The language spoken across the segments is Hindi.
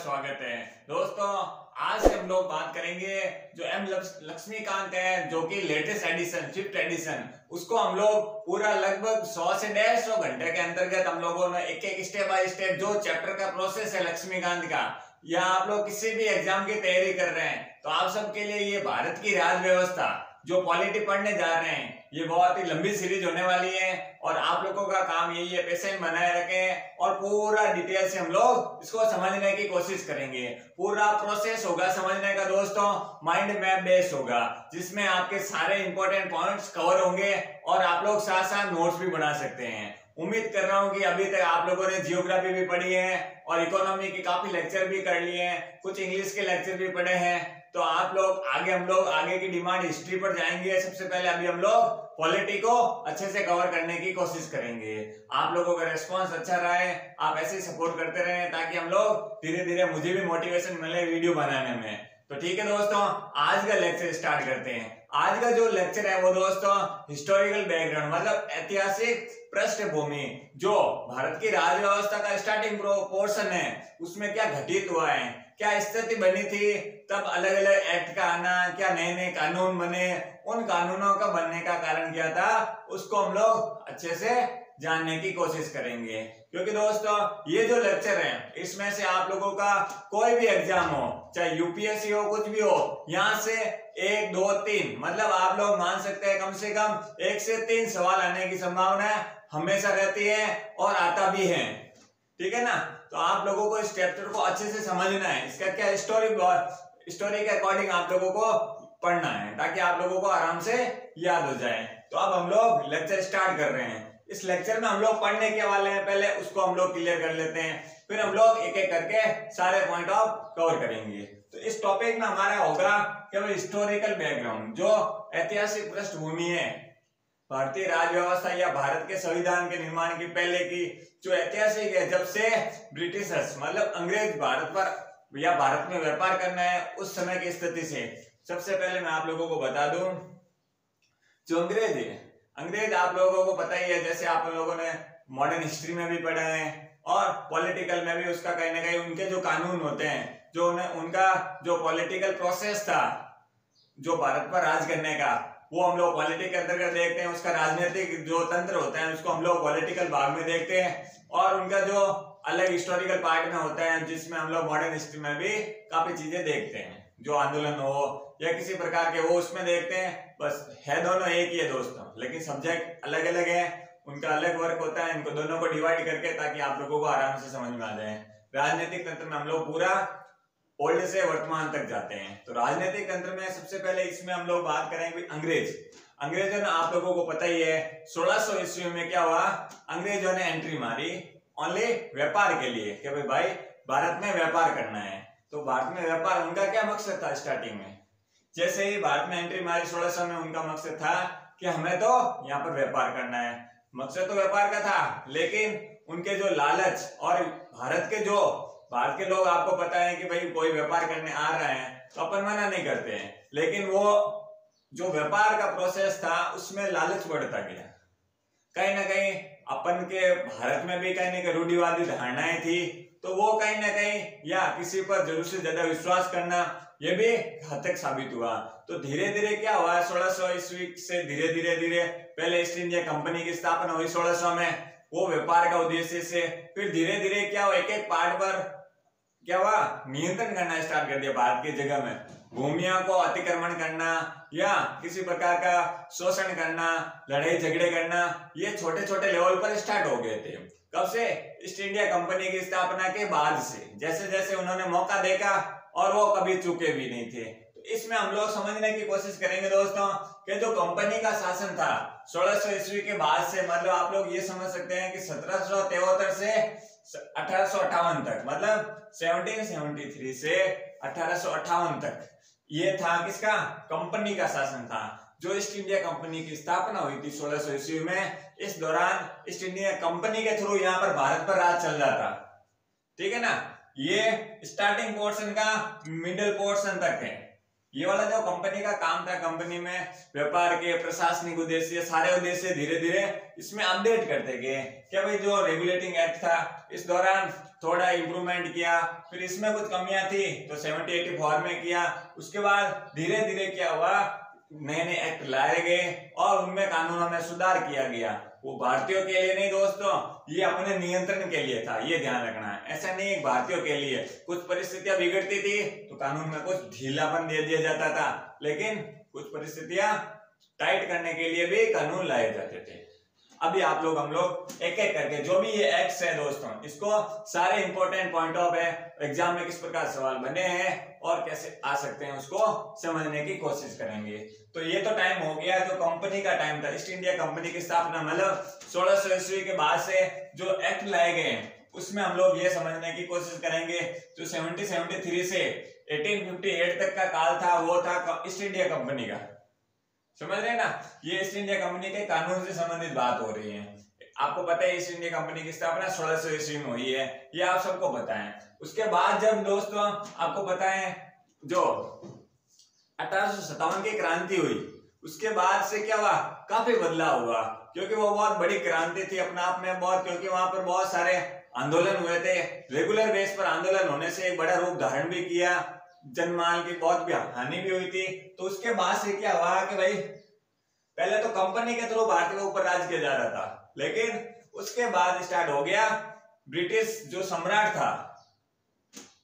स्वागत है दोस्तों। आज से हम लोग बात करेंगे जो एम लक्ष्मीकांत है, जो कि लेटेस्ट एडिशन, फिफ्थ एडिशन, उसको हम लोग पूरा लगभग 100 से 150 घंटे के अंतर्गत हम लोगों ने एक एक स्टेप बाय स्टेप जो चैप्टर का प्रोसेस है लक्ष्मीकांत का, या आप लोग किसी भी एग्जाम की तैयारी कर रहे हैं तो आप सबके लिए ये भारत की राज व्यवस्था जो पॉलिटी पढ़ने जा रहे हैं, ये बहुत ही लंबी सीरीज होने वाली है और आप लोगों का काम यही है, पेशेंस बनाए रखें और पूरा डिटेल से हम लोग इसको समझने की कोशिश करेंगे। पूरा प्रोसेस होगा समझने का दोस्तों, माइंड मैप बेस्ड होगा, जिसमें आपके सारे इंपॉर्टेंट पॉइंट्स कवर होंगे और आप लोग साथ साथ नोट्स भी बना सकते हैं। उम्मीद कर रहा हूं कि अभी तक आप लोगों ने जियोग्राफी भी पढ़ी है और इकोनॉमी के काफी लेक्चर भी कर लिए हैं, कुछ इंग्लिश के लेक्चर भी पढ़े हैं। तो आप लोग हम लोग आगे की डिमांड हिस्ट्री पर जाएंगे। सबसे पहले अभी हम लोग पॉलिटी को अच्छे से कवर करने की कोशिश करेंगे। आप लोगों का रेस्पॉन्स अच्छा रहा है, आप ऐसे ही सपोर्ट करते रहें ताकि हम लोग धीरे धीरे मुझे भी मोटिवेशन मिले वीडियो बनाने में। तो ठीक है दोस्तों, आज का लेक्चर स्टार्ट करते हैं। आज का जो लेक्चर है वो दोस्तों हिस्टोरिकल बैकग्राउंड, मतलब ऐतिहासिक पृष्ठभूमि, जो भारत की राज व्यवस्था का स्टार्टिंग पोर्शन है उसमें क्या घटित हुआ है, क्या स्थिति बनी थी, तब अलग अलग एक्ट का आना, क्या नए नए कानून बने, उन कानूनों का बनने का कारण क्या था, उसको हम लोग अच्छे से जानने की कोशिश करेंगे। क्योंकि दोस्तों ये जो लेक्चर है इसमें से आप लोगों का कोई भी एग्जाम हो, चाहे यूपीएससी हो, कुछ भी हो, यहाँ से 1 2 3 मतलब आप लोग मान सकते हैं कम से कम 1 से 3 सवाल आने की संभावना हमेशा रहती है और आता भी है। ठीक है ना। तो आप लोगों को इस चैप्टर को अच्छे से समझना है, इसका क्या स्टोरी के अकॉर्डिंग आप लोगों को पढ़ना है ताकि आप लोगों को आराम से याद हो जाए। तो अब हम लोग लेक्चर स्टार्ट कर रहे हैं। इस लेक्चर में हम लोग पढ़ने के वाले हैं, पहले उसको हम लोग क्लियर कर लेते हैं, फिर हम लोग एक एक करके सारे पॉइंट ऑफ कवर करेंगे। तो इस टॉपिक में हमारा होगा केवल हिस्टोरिकल बैकग्राउंड, जो ऐतिहासिक पृष्ठभूमि है भारतीय राज व्यवस्था या भारत के संविधान के निर्माण की पहले की जो ऐतिहासिक है, जब से ब्रिटिशर्स मतलब अंग्रेज भारत पर या भारत में व्यापार करना है उस समय की स्थिति से। सबसे पहले मैं आप लोगों को बता दूं, जो अंग्रेज आप लोगों को पता ही है, जैसे आप लोगों ने मॉडर्न हिस्ट्री में भी पढ़ा है और पॉलिटिकल में भी उसका कहीं ना कहीं उनके जो कानून होते हैं, जो उनका जो पॉलिटिकल प्रोसेस था जो भारत पर राज करने का, वो हम लोग पॉलिटिक के अंतर्गत देखते हैं। उसका राजनीतिक जो तंत्र होता है उसको हम लोग पॉलिटिकल भाग में देखते हैं और उनका जो अलग हिस्टोरिकल पार्ट में होता है जिसमें हम लोग मॉडर्न हिस्ट्री में भी काफी चीजें देखते हैं, जो आंदोलन हो या किसी प्रकार के वो उसमें देखते हैं। बस है दोनों एक ही है दोस्तों, लेकिन सब्जेक्ट अलग अलग है, उनका अलग वर्क होता है। इनको दोनों को डिवाइड करके ताकि आप लोगों को आराम से समझ में आ जाए। राजनीतिक तंत्र में हम लोग पूरा ओल्ड से वर्तमान तक जाते हैं। तो राजनीतिक तंत्र में सबसे पहले इसमें हम लोग बात करेंगे अंग्रेजों ने, आप लोगों को पता ही है 1600 ईस्वी में क्या हुआ, अंग्रेजों ने एंट्री मारी ओनली व्यापार के लिए कि भाई भारत में व्यापार करना है। तो भारत में व्यापार, उनका क्या मकसद था स्टार्टिंग में, जैसे ही भारत में एंट्री मारी 1600 में, उनका मकसद था कि हमें तो यहाँ पर व्यापार करना है। मकसद तो व्यापार का था, लेकिन उनके जो लालच और भारत के लोग आपको पता है कि भाई कोई व्यापार करने आ रहा है तो अपन मना नहीं करते हैं, लेकिन वो जो व्यापार का प्रोसेस था उसमें लालच बढ़ता गया। कहीं ना कहीं अपन के भारत में भी कहीं ना कहीं रूढ़िवादी धारणाएं थी, तो वो कहीं ना कहीं या किसी पर जरूर से ज्यादा विश्वास करना ये भी घातक साबित हुआ। तो धीरे धीरे क्या हुआ, 1600 ईस्वी से धीरे धीरे पहले ईस्ट इंडिया कंपनी की स्थापना हुई 1600 में, वो व्यापार का उद्देश्य से। फिर धीरे धीरे क्या हुआ, एक एक पार्ट पर क्या हुआ, नियंत्रण करना स्टार्ट कर दिया। भारत की जगह में भूमियों को अतिक्रमण करना या किसी प्रकार का शोषण करना, लड़ाई झगड़े करना, ये छोटे छोटे लेवल पर स्टार्ट हो गए थे। कब से, ईस्ट इंडिया कंपनी की स्थापना के बाद से। जैसे जैसे उन्होंने मौका देखा और वो कभी चूके भी नहीं थे। तो इसमें हम लोग समझने की कोशिश करेंगे दोस्तों कि जो कंपनी का शासन था 1600 ईस्वी के बाद से, मतलब आप लोग ये समझ सकते हैं कि 1773 से 1858 तक, मतलब 1773 से 1858 तक ये था किसका, कंपनी का शासन था। जो ईस्ट इंडिया कंपनी की स्थापना हुई थी 1600 ईस्वी में, इस दौरान ईस्ट इंडिया कंपनी के थ्रू यहाँ पर भारत पर राज चल रहा था। ठीक है ना। ये स्टार्टिंग पोर्शन का मिडिल पोर्शन तक है। ये वाला जो कंपनी का काम था, कंपनी में व्यापार के प्रशासनिक उद्देश्य, सारे उद्देश्य धीरे धीरे इसमें अपडेट करते गए। क्या भाई, जो रेगुलेटिंग एक्ट था इस दौरान थोड़ा इंप्रूवमेंट किया, फिर इसमें कुछ कमियां थी तो 70-84 में किया। उसके बाद धीरे धीरे क्या हुआ, नए नए एक्ट लाए गए और उनमें कानूनों में सुधार किया गया। वो भारतीयों के लिए नहीं दोस्तों, ये अपने नियंत्रण के लिए था, ये ध्यान रखना है। ऐसा नहीं भारतीयों के लिए, कुछ परिस्थितियां बिगड़ती थी तो कानून में कुछ ढीलापन दे दिया जाता था, लेकिन कुछ परिस्थितियां टाइट करने के लिए भी कानून लाए जाते थे। अभी आप लोग हम लोग एक एक करके जो भी ये एक्ट्स है दोस्तों, इसको सारे इंपॉर्टेंट पॉइंट ऑफ है एग्जाम में किस प्रकार सवाल बने हैं और कैसे आ सकते हैं उसको समझने की कोशिश करेंगे। तो ये तो टाइम हो गया जो कंपनी का टाइम था, ईस्ट इंडिया कंपनी की स्थापना, मतलब 1600 ईस्वी के बाद से जो एक्ट लाए गए उसमें हम लोग ये समझने की कोशिश करेंगे। जो 1773 से 1858 तक का काल था वो था ईस्ट इंडिया कंपनी का, समझ रहे हैं ना। ये ईस्ट इंडिया कंपनी के कानून से संबंधित बात हो रही है। आपको पता है ईस्ट इंडिया कंपनी की स्थापना 1600 ईस्वी में हुई है, ये आप सबको पता है। उसके बाद जब दोस्तों आपको पता है जो 1857 की क्रांति हुई, उसके बाद से क्या हुआ, काफी बदलाव हुआ, क्योंकि वो बहुत बड़ी क्रांति थी अपने आप में बहुत, क्योंकि वहां पर बहुत सारे आंदोलन हुए थे। रेगुलर बेस पर आंदोलन होने से एक बड़ा रूप धारण भी किया, जनमाल की बहुत भी हानि भी हुई थी। तो उसके बाद से क्या हुआ कि भाई पहले तो कंपनी के थ्रू भारत के ऊपर राज किया जा रहा था, लेकिन उसके बाद स्टार्ट हो गया ब्रिटिश जो सम्राट था,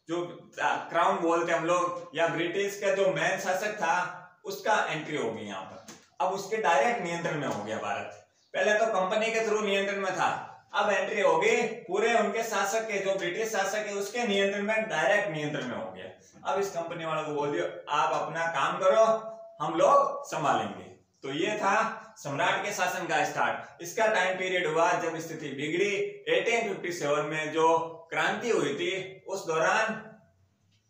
जो क्राउन बोलते हम लोग, या ब्रिटिश का जो मेन शासक था उसका एंट्री हो गई यहाँ पर। अब उसके डायरेक्ट नियंत्रण में हो गया भारत। पहले तो कंपनी के थ्रू नियंत्रण में था, अब एंट्री हो गई पूरे उनके शासक के, जो ब्रिटिश शासक है उसके नियंत्रण में, डायरेक्ट नियंत्रण में हो गया। अब इस कंपनी वालों को बोल दियो आप अपना काम करो, हम लोग संभालेंगे। तो ये था सम्राट के शासन का स्टार्ट। इसका टाइम पीरियड हुआ जब स्थिति बिगड़ी 1857 में जो क्रांति हुई थी, उस दौरान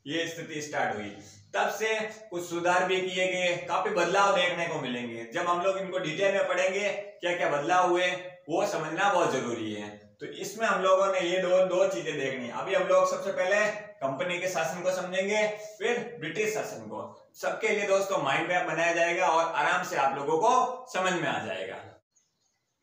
ये स्थिति स्टार्ट हुई। तब से कुछ सुधार भी किए गए, काफी बदलाव देखने को मिलेंगे। जब हम लोग इनको डिटेल में पढ़ेंगे क्या क्या बदलाव हुए वो समझना बहुत जरूरी है। तो इसमें हम लोगों ने ये दो चीजें देखनी। अभी हम लोग सबसे पहले कंपनी के शासन को समझेंगे, फिर ब्रिटिश शासन को। सबके लिए दोस्तों माइंड मैप बनाया जाएगा और आराम से आप लोगों को समझ में आ जाएगा।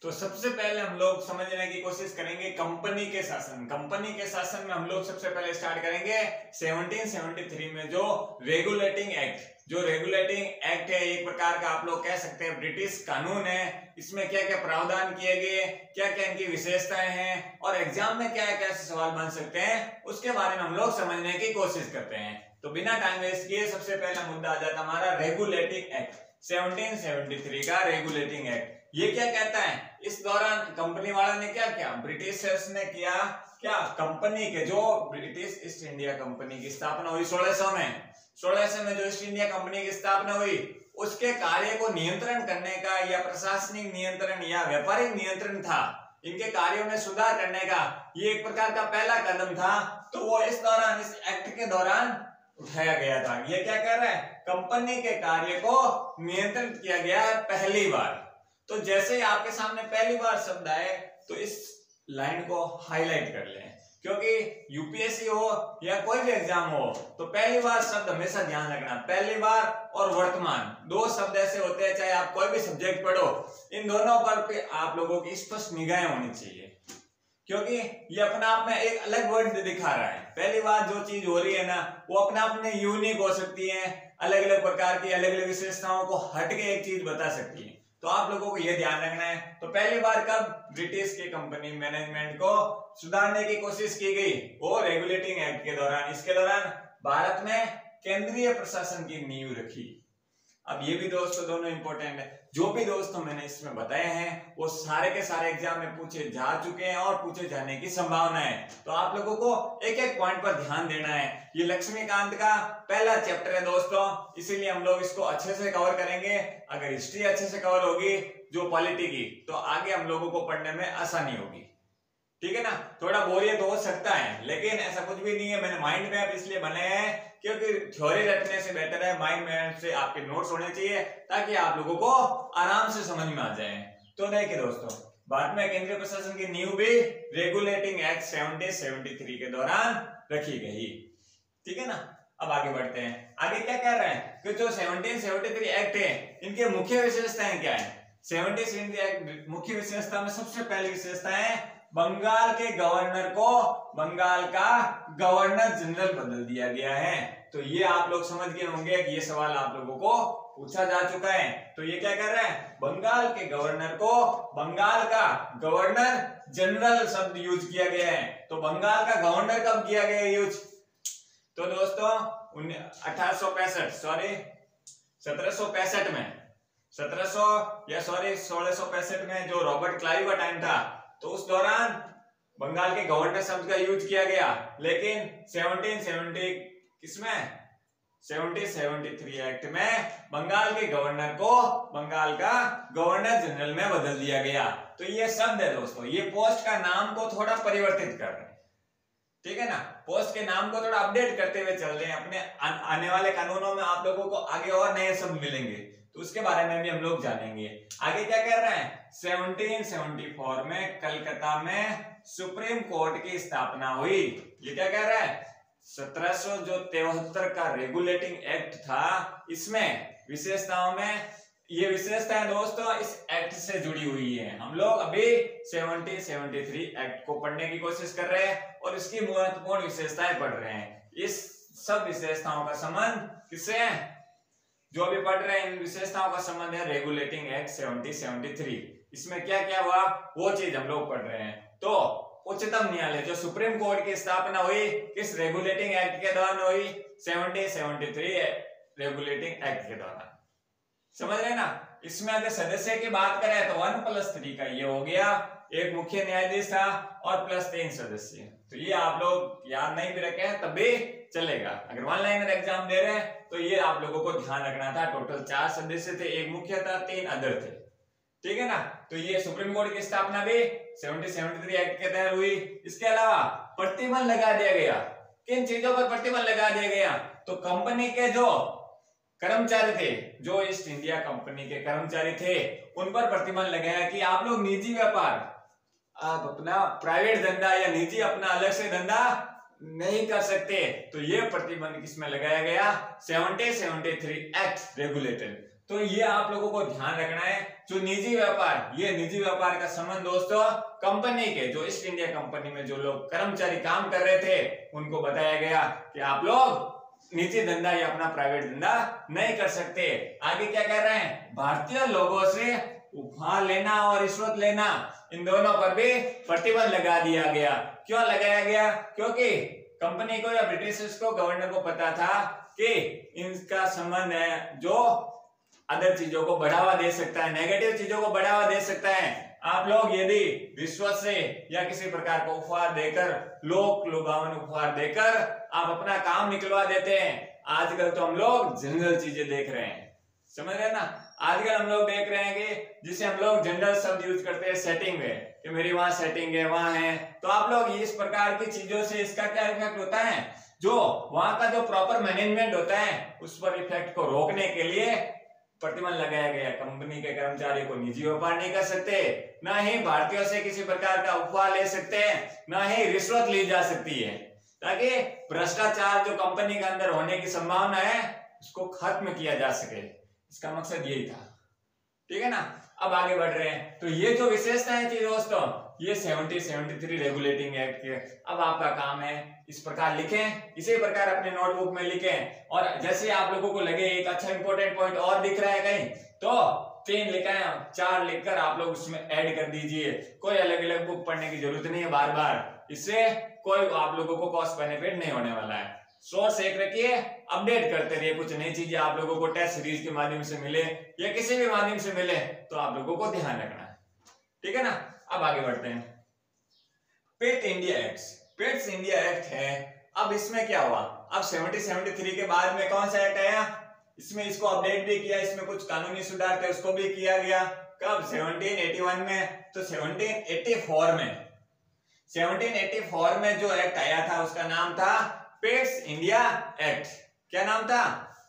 तो सबसे पहले हम लोग समझने की कोशिश करेंगे कंपनी के शासन। कंपनी के शासन में हम लोग सबसे पहले स्टार्ट करेंगे 1773 में जो रेगुलेटिंग एक्ट, जो रेगुलेटिंग एक्ट है एक प्रकार का आप लोग कह सकते हैं ब्रिटिश कानून है। इसमें क्या क्या प्रावधान किए गए, क्या क्या इनकी विशेषताएं हैं और एग्जाम में क्या क्या सवाल बन सकते हैं, उसके बारे में हम लोग समझने की कोशिश करते हैं। तो बिना टाइम वेस्ट किए सबसे पहला मुद्दा आ जाता हमारा रेगुलेटिंग एक्ट, 1773 का रेगुलेटिंग एक्ट। ये क्या कहता है, इस दौरान कंपनी वाला ने क्या किया, ब्रिटिशर्स ने किया क्या, कंपनी के जो ब्रिटिश ईस्ट इंडिया कंपनी की स्थापना हुई 1600 में जो ईस्ट इंडिया कंपनी की स्थापना हुई, उसके कार्य को नियंत्रण करने का या प्रशासनिक नियंत्रण या व्यापारिक नियंत्रण था, इनके कार्यों में सुधार करने का ये एक प्रकार का पहला कदम था। तो वो इस दौरान, इस एक्ट के दौरान उठाया गया था। ये क्या कह रहा है, कंपनी के कार्य को नियंत्रित किया गया है पहली बार। तो जैसे ही आपके सामने पहली बार शब्द आए तो इस लाइन को हाईलाइट कर लें, क्योंकि यूपीएससी हो या कोई भी एग्जाम हो तो पहली बार शब्द हमेशा ध्यान रखना। पहली बार और वर्तमान दो शब्द ऐसे होते हैं, चाहे आप कोई भी सब्जेक्ट पढ़ो, इन दोनों पर आप लोगों की स्पष्ट निगाहें होनी चाहिए, क्योंकि ये अपने आप में एक अलग वर्ड दिखा रहा है। पहली बार जो चीज हो रही है ना, वो अपने आप में यूनिक हो सकती है, अलग अलग प्रकार की अलग अलग विशेषताओं को हट के एक चीज बता सकती है। तो आप लोगों को यह ध्यान रखना है। तो पहली बार कब ब्रिटिश की कंपनी मैनेजमेंट को सुधारने की कोशिश की गई, वो रेगुलेटिंग एक्ट के दौरान। इसके दौरान भारत में केंद्रीय प्रशासन की नींव रखी। अब ये भी दोस्तों दोनों इंपॉर्टेंट है। जो भी दोस्तों मैंने इसमें बताए हैं वो सारे के सारे एग्जाम में पूछे जा चुके हैं और पूछे जाने की संभावना है। तो आप लोगों को एक एक पॉइंट पर ध्यान देना है। ये लक्ष्मीकांत का पहला चैप्टर है दोस्तों, इसीलिए हम लोग इसको अच्छे से कवर करेंगे। अगर हिस्ट्री अच्छे से कवर होगी जो पॉलिटी की, तो आगे हम लोगों को पढ़ने में आसानी होगी, ठीक है ना। थोड़ा बोरियत हो सकता है लेकिन ऐसा कुछ भी नहीं है। मैंने माइंड मैप इसलिए बनाए हैं क्योंकि थ्योरी रटने से बेटर है माइंड मैप से आपके नोट्स होने चाहिए, ताकि आप लोगों को आराम से समझ में आ जाए। तो देखिए दोस्तों, भारत में केंद्रीय प्रशासन की नींव भी रेगुलेटिंग एक्ट 1773 के दौरान रखी गई, ठीक है ना। अब आगे बढ़ते हैं, आगे क्या कह रहे हैं कि जो 1773 एक्ट है इनके मुख्य विशेषताएं क्या है। 1773 एक्ट मुख्य विशेषता में सबसे पहली विशेषता है बंगाल के गवर्नर को बंगाल का गवर्नर जनरल बदल दिया गया है। तो ये आप लोग समझ गए होंगे कि ये सवाल आप लोगों को पूछा जा चुका है। तो ये क्या कर रहा है, बंगाल के गवर्नर को बंगाल का गवर्नर जनरल शब्द यूज किया गया है। तो बंगाल का गवर्नर कब किया गया यूज, तो दोस्तों 1765 में 1665 में जो रॉबर्ट क्लाइव का टाइम था, तो उस दौरान बंगाल के गवर्नर शब्द का यूज किया गया। लेकिन 1773 एक्ट में बंगाल के गवर्नर को बंगाल का गवर्नर जनरल में बदल दिया गया। तो ये शब्द है दोस्तों, ये पोस्ट का नाम को थोड़ा परिवर्तित कर रहे हैं, ठीक है ना, पोस्ट के नाम को थोड़ा अपडेट करते हुए चल रहे हैं। अपने आने वाले कानूनों में आप लोगों को आगे और नए शब्द मिलेंगे, तो उसके बारे में भी हम लोग जानेंगे। आगे क्या कर रहे हैं, 1774 में कलकत्ता में सुप्रीम कोर्ट की स्थापना हुई। ये क्या कह रहा है, 1773 का रेगुलेटिंग एक्ट था, इसमें विशेषताओं में ये विशेषताएं दोस्तों इस एक्ट से जुड़ी हुई है। हम लोग अभी 1773 एक्ट को पढ़ने की कोशिश कर रहे हैं और इसकी महत्वपूर्ण विशेषताएं पढ़ रहे हैं। इस सब विशेषताओं का संबंध किससे है, जो अभी पढ़ रहे हैं इन विशेषताओं का संबंध है रेगुलेटिंग एक्ट 1773। इसमें क्या क्या हुआ वो चीज हम लोग पढ़ रहे हैं। तो उच्चतम न्यायालय जो सुप्रीम कोर्ट की स्थापना हुई किस रेगुलेटिंग एक्ट के दौरान हुई, 1773 रेगुलेटिंग एक्ट के दौरान। समझ रहे ना। इसमें अगर सदस्य की बात करें तो 1+3 का ये हो गया, एक मुख्य न्यायाधीश था और +3 सदस्य। तो ये आप लोग याद नहीं भी रखे हैं तब भी चलेगा। अगर वन लाइनर एग्जाम दे रहे हैं तो ये आप लोगों को ध्यान रखना था। टोटल 4 सदस्य थे, एक मुख्य था, 3 अदर थे, ठीक है ना। तो ये सुप्रीम कोर्ट की स्थापना भी 1773 एक्ट के तहत हुई। इसके अलावा प्रतिबंध लगा दिया गया। किन चीजों पर प्रतिबंध लगा दिया गया, तो कंपनी के जो कर्मचारी थे, जो ईस्ट इंडिया कंपनी के कर्मचारी थे, उन पर प्रतिबंध लगाया कि आप लोग निजी व्यापार, आप अपना प्राइवेट धंधा या निजी अपना अलग से धंधा नहीं कर सकते। तो ये प्रतिबंध किसमें लगाया गया, 1773 एक्ट रेगुलेटेड। तो ये आप लोगों को ध्यान रखना है। जो निजी व्यापार, ये निजी व्यापार का संबंध दोस्तों कंपनी के, जो ईस्ट इंडिया कंपनी में जो लोग कर्मचारी काम कर रहे थे उनको बताया गया कि आप लोग निजी धंधा या अपना प्राइवेट धंधा नहीं कर सकते। आगे क्या कह रहे हैं, भारतीय लोगों से उपहार लेना और रिश्वत लेना, इन दोनों पर भी प्रतिबंध लगा दिया गया। क्यों लगाया गया, क्योंकि कंपनी को या ब्रिटिशर्स को, गवर्नर को पता था कि इनका संबंध है जो अदर चीजों को बढ़ावा दे सकता है, नेगेटिव चीजों को बढ़ावा दे सकता है। आप लोग यदि रिश्वत से या किसी प्रकार का उपहार देकर, लोक लुभावन उपहार देकर आप अपना काम निकलवा देते हैं। आजकल तो हम लोग जनरल चीजें देख रहे हैं, समझ रहे हैं ना। आजकल हम लोग देख रहे हैं कि जिसे हम लोग जनरल शब्द यूज करते हैं सेटिंग में, कि मेरी वहां सेटिंग है, वहां है। तो आप लोग इस प्रकार की चीजों से इसका क्या इफेक्ट होता है, जो वहां का जो प्रॉपर मैनेजमेंट होता है उस पर इफेक्ट को रोकने के लिए प्रतिबंध लगाया गया। कंपनी के कर्मचारी को निजी व्यापार नहीं कर सकते, ना ही भारतीयों से किसी प्रकार का उपहार ले सकते हैं, ना ही रिश्वत ली जा सकती है, ताकि भ्रष्टाचार जो कंपनी के अंदर होने की संभावना है उसको खत्म किया जा सके। इसका मकसद यही था, ठीक है ना। अब आगे बढ़ रहे हैं। तो ये जो विशेषताएं थी दोस्तों, ये 1773 रेगुलेटिंग एक्ट के। अब आपका काम है इस प्रकार लिखें, इसी प्रकार अपने नोटबुक में लिखें। और जैसे आप लोगों को लगे एक अच्छा इंपॉर्टेंट पॉइंट और दिख रहा है कहीं, तो 3 लिखा है, 4 लिखकर आप लोग उसमें ऐड कर दीजिए। कोई अलग अलग बुक पढ़ने की जरूरत नहीं है बार बार, इससे कोई आप लोगों को कॉस्ट बेनिफिट नहीं होने वाला है। सोर्स एक रखिए, अपडेट करते रहिए। कुछ नई चीजें आप लोगों को टेस्ट सीरीज के माध्यम से मिले या किसी भी माध्यम से मिले तो आप लोगों को ध्यान रखना है, ठीक है ना। अब आगे बढ़ते हैं। Pet India act, pets India act है। अब इसमें क्या हुआ, अब 1773 के बाद में कौन सा एक्ट आया, इसमें इसको अपडेट भी किया, इसमें कुछ कानूनी सुधार थे उसको भी किया गया। कब, 1781 में। तो 1784 में जो एक्ट आया था उसका नाम था पेट्स इंडिया एक्ट। क्या नाम था,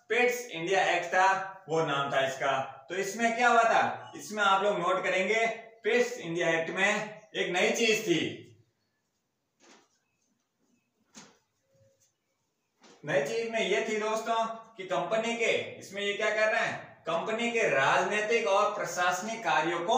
पेट्स इंडिया एक्ट था, वो नाम था इसका। तो इसमें क्या हुआ था, इसमें आप लोग नोट करेंगे, पेट्स इंडिया एक्ट में एक नई चीज थी। नई चीज में ये थी दोस्तों कि कंपनी के इसमें ये क्या कर रहे हैं, कंपनी के राजनीतिक और प्रशासनिक कार्यों को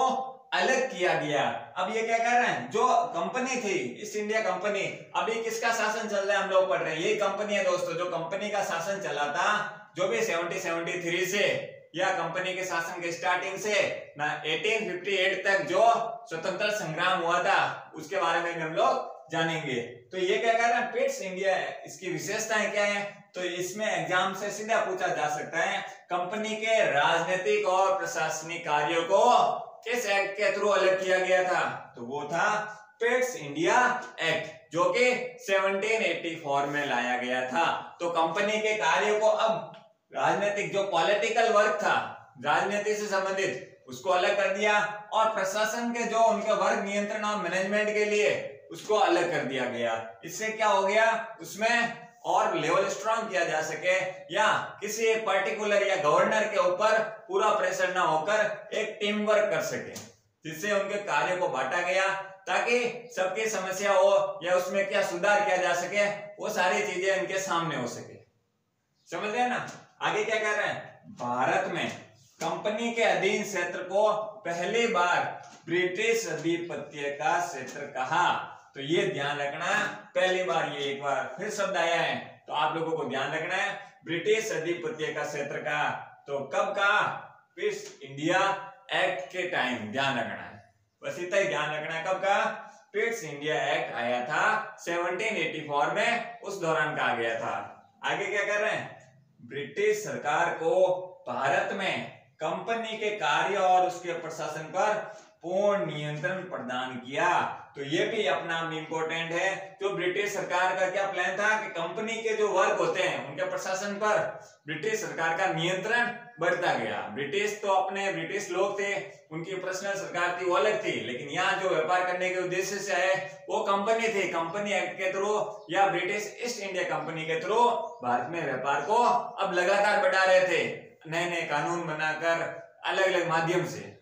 अलग किया गया। अब ये क्या कर रहे हैं, जो कंपनी थी ईस्ट इंडिया कंपनी, अभी किसका शासन चल रहा है हम लोग पढ़ रहे हैं, यही कंपनी है दोस्तों जो कंपनी का शासन चला था, जो भी 1773 से या कंपनी के शासन के स्टार्टिंग से ना 1858 तक जो स्वतंत्रता संग्राम हुआ था उसके बारे में हम लोग जानेंगे। तो ये क्या कर रहा है, पिट्स इंडिया है, इसकी विशेषताएं क्या है, तो इसमें एग्जाम से सीधा पूछा जा सकता है कंपनी के राजनीतिक और प्रशासनिक कार्यों को किस एक्ट के थ्रू अलग किया गया था, तो वो था पिट्स इंडिया एक्ट जो कि 1784 में लाया गया था। तो कंपनी के कार्यों को अब राजनीतिक जो पॉलिटिकल वर्क था राजनीति से संबंधित उसको अलग कर दिया, और प्रशासन के जो उनके वर्क नियंत्रण और मैनेजमेंट के लिए उसको अलग कर दिया गया। इससे क्या हो गया, उसमें और लेवल स्ट्रॉन्ग किया जा सके या किसी एक पर्टिकुलर या गवर्नर के ऊपर पूरा प्रेशर ना होकर एक टीम वर्क कर सके, जिससे उनके कार्य को बांटा गया ताकि सबकी समस्या हो या उसमें क्या सुधार किया जा सके वो सारी चीजें इनके सामने हो सके। समझ रहे हैं ना। आगे क्या कर रहे हैं, भारत में कंपनी के अधीन क्षेत्र को पहली बार ब्रिटिश अधिपत्य का क्षेत्र कहा। तो ये ध्यान रखना, पहली बार ये एक बार फिर शब्द आया है तो आप लोगों को ध्यान रखना है ब्रिटिश अधिपत्य का क्षेत्र का, तो कब का, पिट्स इंडिया एक्ट के टाइम ध्यान रखना है, बस इतना ही ध्यान रखना है कब का, पिट्स इंडिया एक्ट आया था 1784 में, उस दौरान कहा गया था। आगे क्या कर रहे हैं, ब्रिटिश सरकार को भारत में कंपनी के कार्य और उसके प्रशासन पर पूर्ण नियंत्रण प्रदान किया। तो ये भी अपना इंपॉर्टेंट है, जो ब्रिटिश सरकार का क्या प्लान था कि कंपनी के जो वर्क होते हैं उनके प्रशासन पर ब्रिटिश सरकार का नियंत्रण बढ़ता गया। ब्रिटिश तो अपने ब्रिटिश लोग थे, उनकी पर्सनल सरकार थी वो अलग थी, लेकिन यहाँ जो व्यापार करने के उद्देश्य से है वो कंपनी थी, कंपनी एक्ट के थ्रू या ब्रिटिश ईस्ट इंडिया कंपनी के थ्रू भारत में व्यापार को अब लगातार बढ़ा रहे थे, नए नए कानून बनाकर अलग अलग माध्यम से।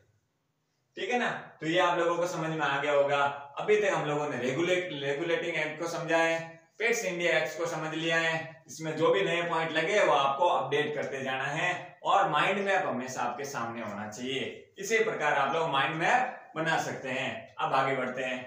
ठीक है ना। तो ये आप लोगों को समझ में आ गया होगा। अभी तक हम लोगों ने रेगुलेटिंग एक्ट को समझा है, पिट्स इंडिया एक्ट को समझ लिया है, इसमें जो भी नए पॉइंट लगे वो आपको अपडेट करते जाना है और माइंड मैप हमेशा आपके सामने होना चाहिए। इसी प्रकार आप लोग माइंड मैप बना सकते हैं। अब आगे बढ़ते हैं।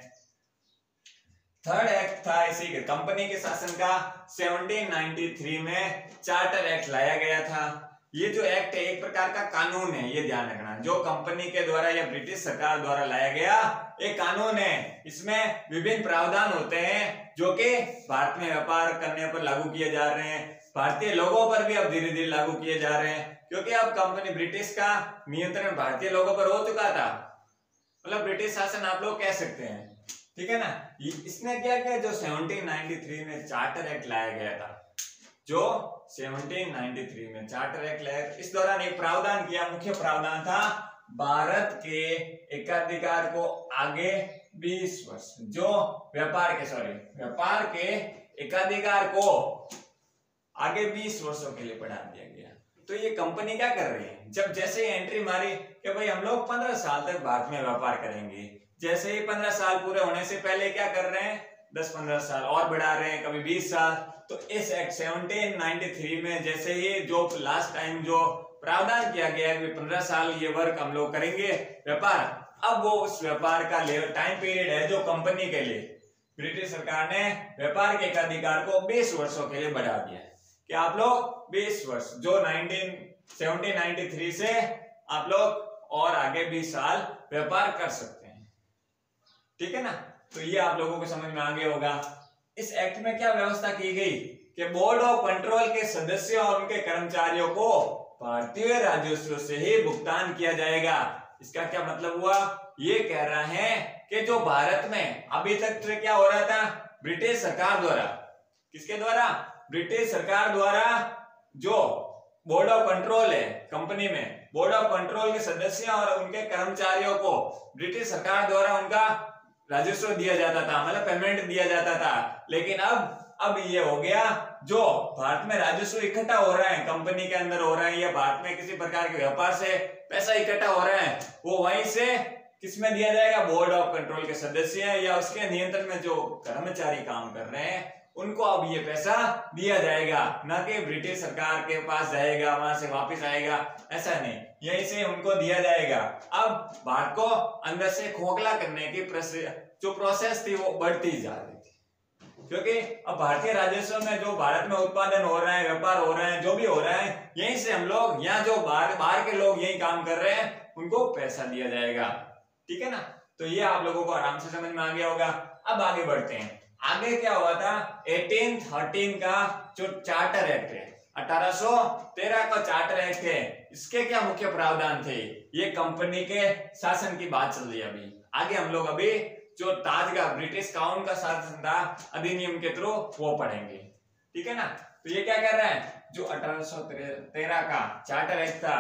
थर्ड एक्ट था इसी के कंपनी के शासन का 1793 में चार्टर एक्ट लाया गया था। ये जो एक्ट है एक प्रकार का कानून है, ये ध्यान रखना, जो कंपनी के द्वारा या ब्रिटिश सरकार द्वारा लाया गया एक कानून है। इसमें विभिन्न प्रावधान होते हैं जो कि भारत में व्यापार करने पर लागू किए जा रहे हैं, भारतीय लोगों पर भी अब धीरे धीरे लागू किए जा रहे हैं, क्योंकि अब कंपनी ब्रिटिश का नियंत्रण भारतीय लोगों पर हो चुका था, मतलब ब्रिटिश शासन आप लोग कह सकते हैं। ठीक है ना। इसने क्या किया, जो 1793 में चार्टर एक्ट लाया गया था, जो 1793 में चार्टर एक्ट लाया, इस दौरान एक प्रावधान किया, मुख्य प्रावधान था भारत के एकाधिकार को आगे 20 वर्ष, जो व्यापार के एकाधिकार को आगे 20 वर्षों के लिए बढ़ा दिया गया। तो ये कंपनी क्या कर रही है, जब जैसे ही एंट्री मारी कि भाई हम लोग 15 साल तक भारत में व्यापार करेंगे, जैसे ही 15 साल पूरे होने से पहले क्या कर रहे हैं, 10-15 साल और बढ़ा रहे हैं, कभी 20 साल। तो इस एक्ट 1793 में जैसे ही जो लास्ट टाइम जो प्रावधान किया गया है 15 साल ये वर्क हम लोग करेंगे व्यापार, अब वो उस व्यापार का टाइम पीरियड है जो कंपनी के लिए ब्रिटिश सरकार ने व्यापार के एकाधिकार को 20 वर्षों के लिए बढ़ा दिया है कि आप लोग 20 वर्ष, जो 1793 से आप लोग और आगे 20 साल व्यापार कर सकते हैं। ठीक है ना। तो ये आप लोगों को समझ में आ गया होगा। इस एक्ट में क्या व्यवस्था की गई कि बोर्ड ऑफ कंट्रोल के सदस्यों और उनके कर्मचारियों को भारतीय राजस्व से ही भुगतान किया जाएगा। इसका क्या मतलब हुआ, ये कह रहा है कि जो भारत में अभी तक तो क्या हो रहा था, ब्रिटिश सरकार द्वारा, किसके द्वारा, ब्रिटिश सरकार द्वारा जो बोर्ड ऑफ कंट्रोल है कंपनी में, बोर्ड ऑफ कंट्रोल के सदस्यों और उनके कर्मचारियों को ब्रिटिश सरकार द्वारा उनका राजस्व दिया जाता था, मतलब पेमेंट दिया जाता था। लेकिन अब ये हो गया, जो भारत में राजस्व इकट्ठा हो रहा है, कंपनी के अंदर हो रहा है या भारत में किसी प्रकार के व्यापार से पैसा इकट्ठा हो रहा है, वो वहीं से किसमें दिया जाएगा, बोर्ड ऑफ कंट्रोल के सदस्य या उसके नियंत्रण में जो कर्मचारी काम कर रहे हैं उनको अब ये पैसा दिया जाएगा, ना कि ब्रिटिश सरकार के पास जाएगा वहां से वापस आएगा, ऐसा नहीं, यहीं से उनको दिया जाएगा। अब भारत को अंदर से खोखला करने की जो प्रोसेस थी वो बढ़ती जा रही थी, क्योंकि अब भारतीय राजस्व में जो भारत में उत्पादन हो रहा है, व्यापार हो रहा है, जो भी हो रहा है, यहीं से हम लोग, यहाँ जो बाहर के लोग यही काम कर रहे हैं उनको पैसा दिया जाएगा, ठीक है ना। तो ये आप लोगों को आराम से समझ में आ गया होगा। अब आगे बढ़ते हैं। आगे क्या हुआ था, 1813 का जो चार्टर एक्ट है, 1813 का चार्टर एक्ट है, इसके क्या मुख्य प्रावधान थे, ये कंपनी के शासन की बात चल रही है। अभी आगे हम लोग अभी जो ताज का ब्रिटिश काउंट का शासन था अधिनियम के थ्रू वो पढ़ेंगे, ठीक है ना। तो ये क्या कर रहा है, जो 1813 का चार्टर एक्ट था,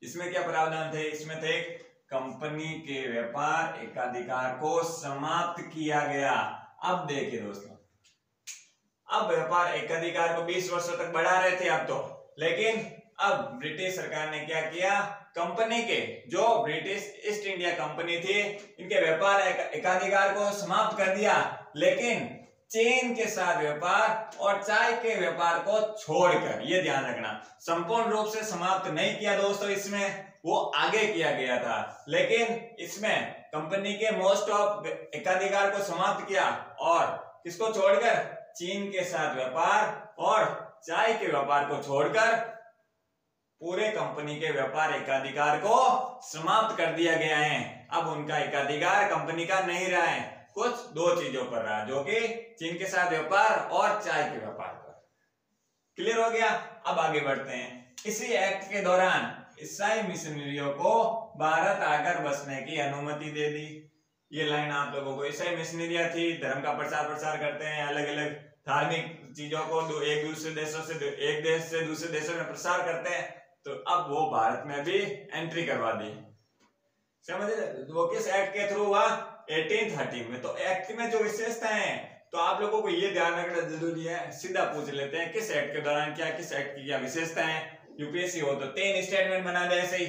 इसमें क्या प्रावधान थे, इसमें थे कंपनी के व्यापार एकाधिकार को समाप्त किया गया। अब देखिए दोस्तों, अब व्यापार एकाधिकार को 20 वर्षों तक बढ़ा रहे थे अब तो, लेकिन अब ब्रिटिश सरकार ने क्या किया, कंपनी के जो ब्रिटिश ईस्ट इंडिया कंपनी थी इनके व्यापार एकाधिकार को समाप्त कर दिया, लेकिन चीन के साथ व्यापार और चाय के व्यापार को छोड़कर, ये ध्यान रखना, संपूर्ण रूप से समाप्त नहीं किया दोस्तों, इसमें वो आगे किया गया था, लेकिन इसमें कंपनी के मोस्ट ऑफ एकाधिकार को समाप्त किया और किसको छोड़कर, चीन के साथ व्यापार और चाय के व्यापार को छोड़कर पूरे कंपनी के व्यापार एकाधिकार को समाप्त कर दिया गया है। अब उनका एकाधिकार कंपनी का नहीं रहा है, कुछ दो चीजों पर रहा, जो कि चीन के साथ व्यापार और चाय के व्यापार पर। क्लियर हो गया। अब आगे बढ़ते हैं। इसी एक्ट के दौरान ईसाई मिशनरियों को भारत आकर बसने की अनुमति दे दी। ये लाइन आप लोगों को, ईसाई मिशनरियां थी, धर्म का प्रसार करते हैं, अलग अलग धार्मिक चीजों को एक दूसरे देशों से, एक देश से दूसरे देशों में प्रसार करते हैं, तो अब वो भारत में भी एंट्री करवा दी। समझ रहे, वो किस एक्ट के थ्रू हुआ, 1813 में। तो एक्ट में जो विशेषताएं हैं, तो आप लोगों को ये ध्यान रखना जरूरी है। सीधा पूछ लेते हैं, किस एक्ट के दौरान क्या, किस एक्ट की क्या विशेषताएं हैं। यूपीएससी हो तो 3 स्टेटमेंट बना दे ऐसे ही,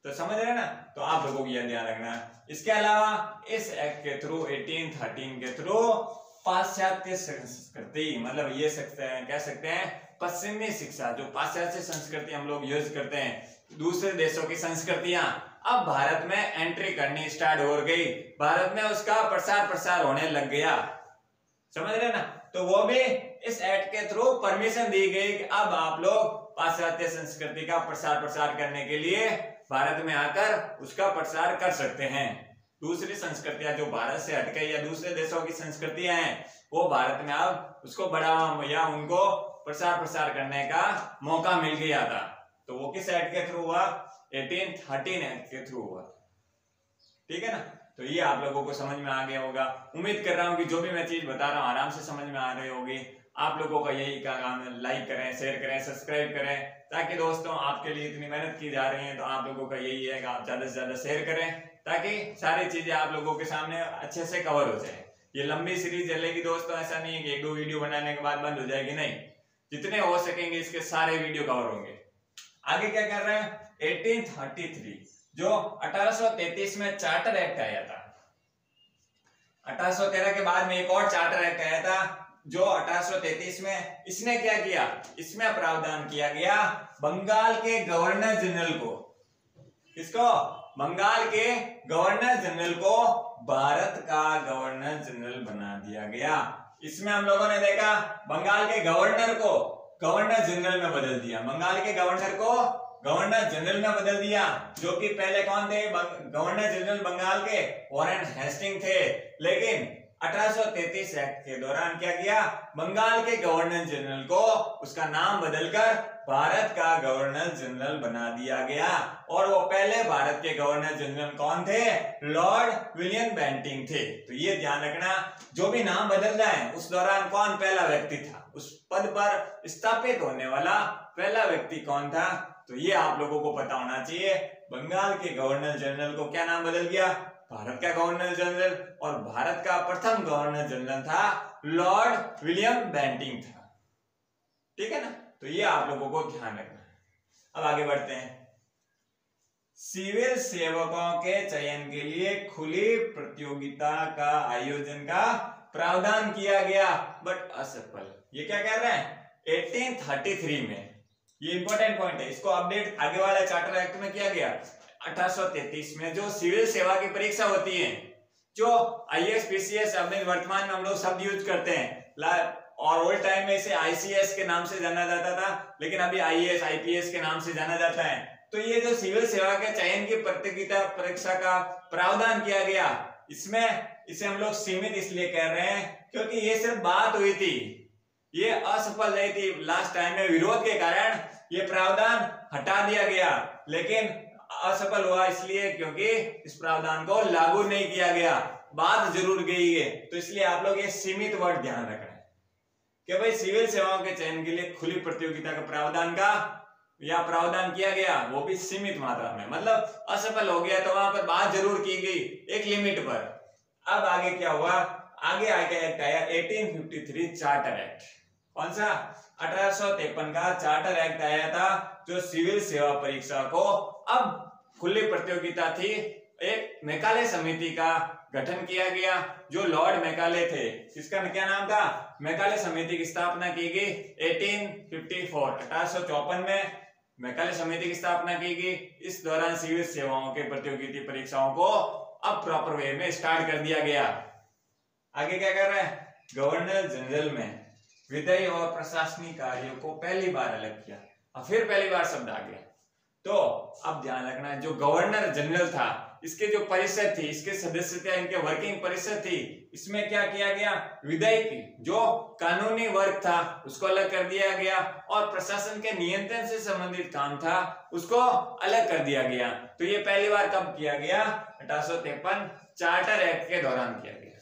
तो समझ रहे ना। तो आप लोगों को यह ध्यान रखना है। इसके अलावा इस एक्ट के थ्रू, 1813 के थ्रू, पाश्चात्य संस्कृति, मतलब ये कह सकते हैं पश्चिमी शिक्षा, जो पाश्चात्य संस्कृति हम लोग यूज करते हैं, दूसरे देशों की संस्कृतियां अब भारत में एंट्री करनी स्टार्ट हो गई, भारत में उसका प्रसार होने लग गया। समझ रहे ना। तो वो भी इस एक्ट के थ्रू परमिशन दी गई कि अब आप लोग पाश्चात्य संस्कृति का प्रसार करने के लिए भारत में आकर उसका प्रसार कर सकते हैं। दूसरी संस्कृतियां जो भारत से हटके या दूसरे देशों की संस्कृतियां हैं, वो भारत में अब उसको बढ़ावा या उनको प्रसार करने का मौका मिल गया था। तो वो किस एक्ट के थ्रू हुआ, 1813 एक्ट के थ्रू हुआ, ठीक है ना। तो ये आप लोगों को समझ में आ गया होगा। उम्मीद कर रहा हूँ कि जो भी मैं चीज बता रहा हूँ आराम से समझ में आ रही होगी। आप लोगों का यही काम है, लाइक करें, शेयर करें, सब्सक्राइब करें, ताकि दोस्तों आपके लिए इतनी मेहनत की जा रही है, तो आप लोगों का यही है कि आप ज्यादा से ज्यादा शेयर करें, ताकि सारी चीजें आप लोगों के सामने अच्छे से कवर हो जाए। ये लंबी सीरीज चलेगी दोस्तों, ऐसा नहीं है कि 1-2 वीडियो बनाने के बाद बंद हो जाएगी, नहीं, जितने हो सकेंगे इसके सारे वीडियो कवर होंगे। आगे क्या कर रहे हैं, 1833 जो 1833 में चार्टर एक्ट आया था। 1813 के बाद में एक और चार्टर एक्ट आया था जो 1833 में, इसने क्या किया, इसमें प्रावधान किया गया बंगाल के गवर्नर जनरल को, किसको, बंगाल के गवर्नर जनरल को भारत का गवर्नर जनरल बना दिया गया। इसमें हम लोगों ने देखा बंगाल के गवर्नर को गवर्नर जनरल में बदल दिया, बंगाल के गवर्नर को गवर्नर जनरल में बदल दिया, जो कि पहले कौन थे, गवर्नर जनरल बंगाल के वॉरेन हेस्टिंग थे। लेकिन 1833 एक्ट के दौरान क्या किया, बंगाल के गवर्नर जनरल को उसका नाम बदलकर भारत का गवर्नर जनरल बना दिया गया। और वो पहले भारत के गवर्नर जनरल कौन थे, लॉर्ड विलियम बेंटिंग थे। तो ये ध्यान रखना, जो भी नाम बदल रहा है उस दौरान कौन पहला व्यक्ति था, उस पद पर स्थापित होने वाला पहला व्यक्ति कौन था, तो ये आप लोगों को पता होना चाहिए। बंगाल के गवर्नर जनरल को क्या नाम बदल गया, भारत का गवर्नर जनरल, और भारत का प्रथम गवर्नर जनरल था लॉर्ड विलियम बेंटिंग था, ठीक है ना। तो ये आप लोगों को ध्यान रखना है। अब आगे बढ़ते हैं। सिविल सेवकों के चयन के लिए खुली प्रतियोगिता का आयोजन का प्रावधान किया गया, बट असफल। ये क्या कह रहे हैं? 1833 में, ये इंपॉर्टेंट पॉइंट है, इसको अपडेट आगे वाले चार्टर एक्ट में किया गया। 1833 में जो सिविल सेवा की परीक्षा होती है, जो आईएएस पीसीएस अभी वर्तमान में हम लोग शब्द यूज करते हैं, और ओल्ड टाइम में इसे आईसीएस के नाम से जाना जाता था, लेकिन अभी आईएएस आईपीएस के नाम से जाना जाता है। तो ये जो सिविल सेवा के चयन की प्रतियोगिता परीक्षा का प्रावधान किया गया, इसमें इसे हम लोग सीमित इसलिए कह रहे हैं क्योंकि ये सिर्फ बात हुई थी, ये असफल रही थी। लास्ट टाइम में विरोध के कारण ये प्रावधान हटा दिया गया, लेकिन असफल हुआ इसलिए क्योंकि इस प्रावधान को लागू नहीं किया गया, बात जरूर गई है। तो इसलिए आप लोग ये सीमित वर्ड ध्यान रखना है कि भाई सिविल सेवाओं के चयन के लिए खुली प्रतियोगिता का प्रावधान किया गया, वो भी सीमित मात्रा में, मतलब असफल हो गया तो वहां पर बात जरूर की गई एक लिमिट पर। अब आगे क्या हुआ? आगे एक्ट आया 1853 चार्टर एक्ट। कौन सा? 1853 का चार्टर एक्ट आया था, जो सिविल सेवा परीक्षा को अब खुली प्रतियोगिता थी। एक मैकाले समिति का गठन किया गया, जो लॉर्ड मैकाले थे, इसका क्या नाम था? मैकाले समिति की स्थापना की गई 1854 में मैकाले समिति की स्थापना की गई। इस दौरान सिविल सेवाओं के प्रतियोगिता परीक्षाओं को अब प्रॉपर वे में स्टार्ट कर दिया गया। आगे क्या कर रहा है? गवर्नर जनरल में विधायी और प्रशासनिक कार्यों को पहली बार अलग किया, और फिर पहली बार शब्द आ गया। तो अब ध्यान रखना है, जो गवर्नर जनरल था, इसके जो परिषद थी, इसके सदस्य थे, इनके वर्किंग परिषद थी, इसमें क्या किया गया? विधायी जो कानूनी वर्ग था उसको अलग कर दिया गया, और प्रशासन के नियंत्रण से संबंधित काम था उसको अलग कर दिया गया। तो ये पहली बार कब किया गया? 1853 चार्टर एक्ट के दौरान किया गया।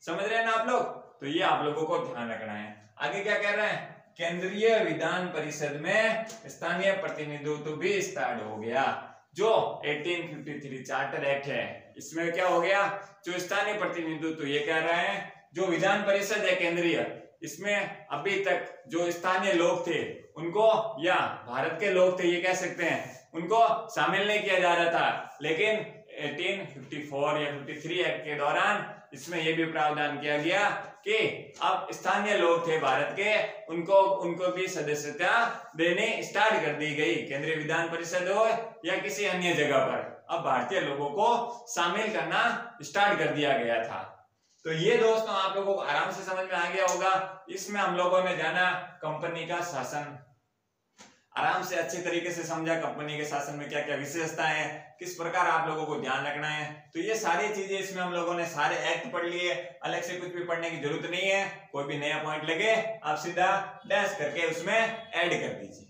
समझ रहे हैं ना आप लोग? तो ये आप लोगों को ध्यान रखना है। आगे क्या कह रहे हैं? केंद्रीय विधान परिषद में स्थानीय प्रतिनिधित्व भी स्टार्ट हो गया। जो 1853 चार्टर एक्ट है, इसमें क्या हो गया? जो स्थानीय प्रतिनिधित्व, ये कह रहे हैं जो विधान परिषद है केंद्रीय, इसमें अभी तक जो स्थानीय लोग थे उनको, या भारत के लोग थे ये कह सकते हैं, उनको शामिल नहीं किया जा रहा था। लेकिन 1854 या 53 एक्ट के दौरान इसमें यह भी प्रावधान किया गया कि अब स्थानीय लोग थे भारत के, उनको भी सदस्यता देने स्टार्ट कर दी गई, केंद्रीय विधान परिषद हो या किसी अन्य जगह पर। अब भारतीय लोगों को शामिल करना स्टार्ट कर दिया गया था। तो ये दोस्तों आप लोगों को आराम से समझ में आ गया होगा। इसमें हम लोगों ने जाना कंपनी का शासन, आराम से अच्छे तरीके से समझा कंपनी के शासन में क्या क्या विशेषताएं हैं, किस प्रकार आप लोगों को ध्यान रखना है। तो ये सारी चीजें इसमें हम लोगों ने सारे एक्ट पढ़ लिए, अलग से कुछ भी पढ़ने की जरूरत नहीं है। कोई भी नया पॉइंट लगे आप सीधा डैश करके उसमें ऐड कर दीजिए,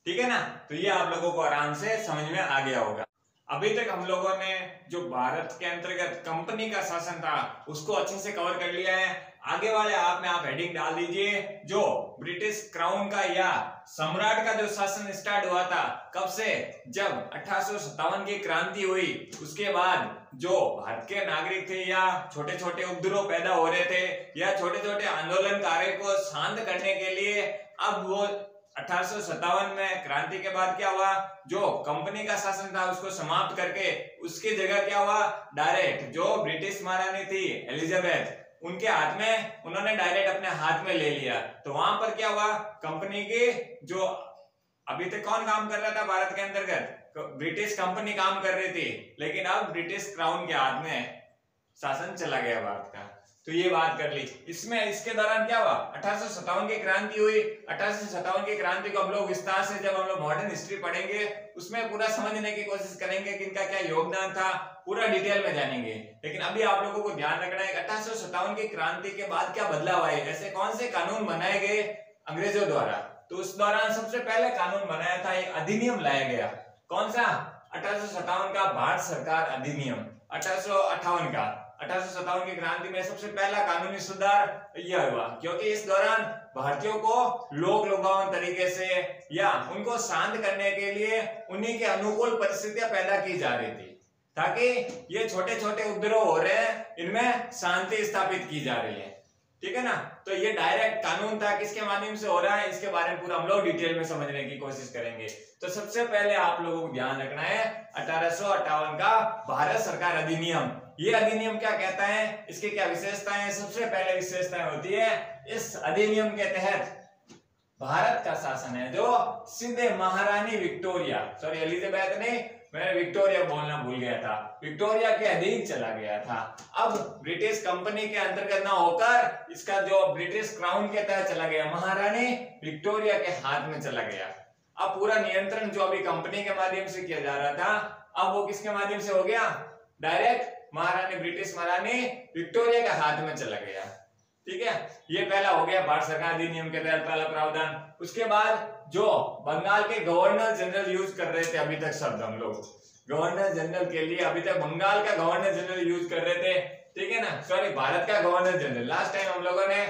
ठीक है ना। तो ये आप लोगों को आराम से समझ में आ गया होगा। अभी तक हम लोगों ने जो भारत के अंतर्गत कंपनी का शासन था उसको अच्छे से कवर कर लिया है। आगे वाले आप हेडिंग डाल दीजिए, जो ब्रिटिश क्राउन का या सम्राट का जो शासन स्टार्ट हुआ था, कब से? जब 1857 की क्रांति हुई, उसके बाद जो भारत के नागरिक थे या छोटे छोटे उपद्रव पैदा हो रहे थे या छोटे छोटे आंदोलनकारियों को शांत करने के लिए, अब वो 1857 में क्रांति के बाद क्या हुआ? जो कंपनी का शासन था उसको समाप्त करके उसकी जगह क्या हुआ? डायरेक्ट जो ब्रिटिश महारानी थी एलिजाबेथ, उनके हाथ में उन्होंने डायरेक्ट अपने हाथ में ले लिया। तो वहां पर क्या हुआ? कंपनी के जो अभी तक कौन काम कर रहा था भारत के अंतर्गत? ब्रिटिश कंपनी काम कर रही थी, लेकिन अब ब्रिटिश क्राउन के हाथ में शासन चला गया भारत का। तो ये बात कर ली। इसमें इसके दौरान क्या हुआ? 1857 की क्रांति हुई। 1857 की क्रांति को हम लोग विस्तार से जब हम लोग मॉडर्न हिस्ट्री पढ़ेंगे उसमें पूरा समझने की कोशिश करेंगे कि इनका क्या योगदान था, पूरा डिटेल में जानेंगे। लेकिन अभी आप लोगों को ध्यान रखना है 1857 की क्रांति के बाद क्या बदलाव आए, ऐसे कौन से कानून बनाए गए अंग्रेजों द्वारा। तो उस दौरान सबसे पहले कानून बनाया था, एक अधिनियम लाया गया। कौन सा? 1857 का भारत सरकार अधिनियम। 1857 की क्रांति में सबसे पहला कानूनी सुधार यह हुआ, क्योंकि इस दौरान भारतीयों को लोक लुभावन तरीके से या उनको शांत करने के लिए उन्हीं के अनुकूल परिस्थितियां पैदा की जा रही थी, ताकि ये छोटे छोटे उपद्रव हो रहे हैं इनमें शांति स्थापित की जा रही है, ठीक है ना। तो ये डायरेक्ट कानून था, किसके माध्यम से हो रहा है इसके बारे में पूरा हम लोग डिटेल में समझने की कोशिश करेंगे। तो सबसे पहले आप लोगों को ध्यान रखना है 1858 का भारत सरकार अधिनियम। ये अधिनियम क्या कहता है, इसकी क्या विशेषताएं, सबसे पहले विशेषताएं होती है इस अधिनियम के तहत भारत का शासन है जो सीधे महारानी विक्टोरिया, सॉरी एलिजाबेथ नहीं, मैं विक्टोरिया बोलना भूल गया था, विक्टोरिया के अधीन चला गया था। अब ब्रिटिश कंपनी के अंतर्गत ना होकर इसका जो ब्रिटिश क्राउन के तहत चला गया, महारानी विक्टोरिया के हाथ में चला गया। अब पूरा नियंत्रण जो अभी कंपनी के माध्यम से किया जा रहा था, अब वो किसके माध्यम से हो गया, डायरेक्ट महारानी ब्रिटिश महारानी विक्टोरिया के हाथ में चला गया। ठीक है, ये पहला हो गया भारत सरकार अधिनियम के तहत पहला प्रावधान। उसके बाद जो बंगाल के गवर्नर जनरल यूज कर रहे थे अभी तक शब्द हम लोग, गवर्नर जनरल के लिए अभी तक बंगाल का गवर्नर जनरल यूज कर रहे थे, ठीक है ना, सॉरी भारत का गवर्नर जनरल। लास्ट टाइम हम लोगों ने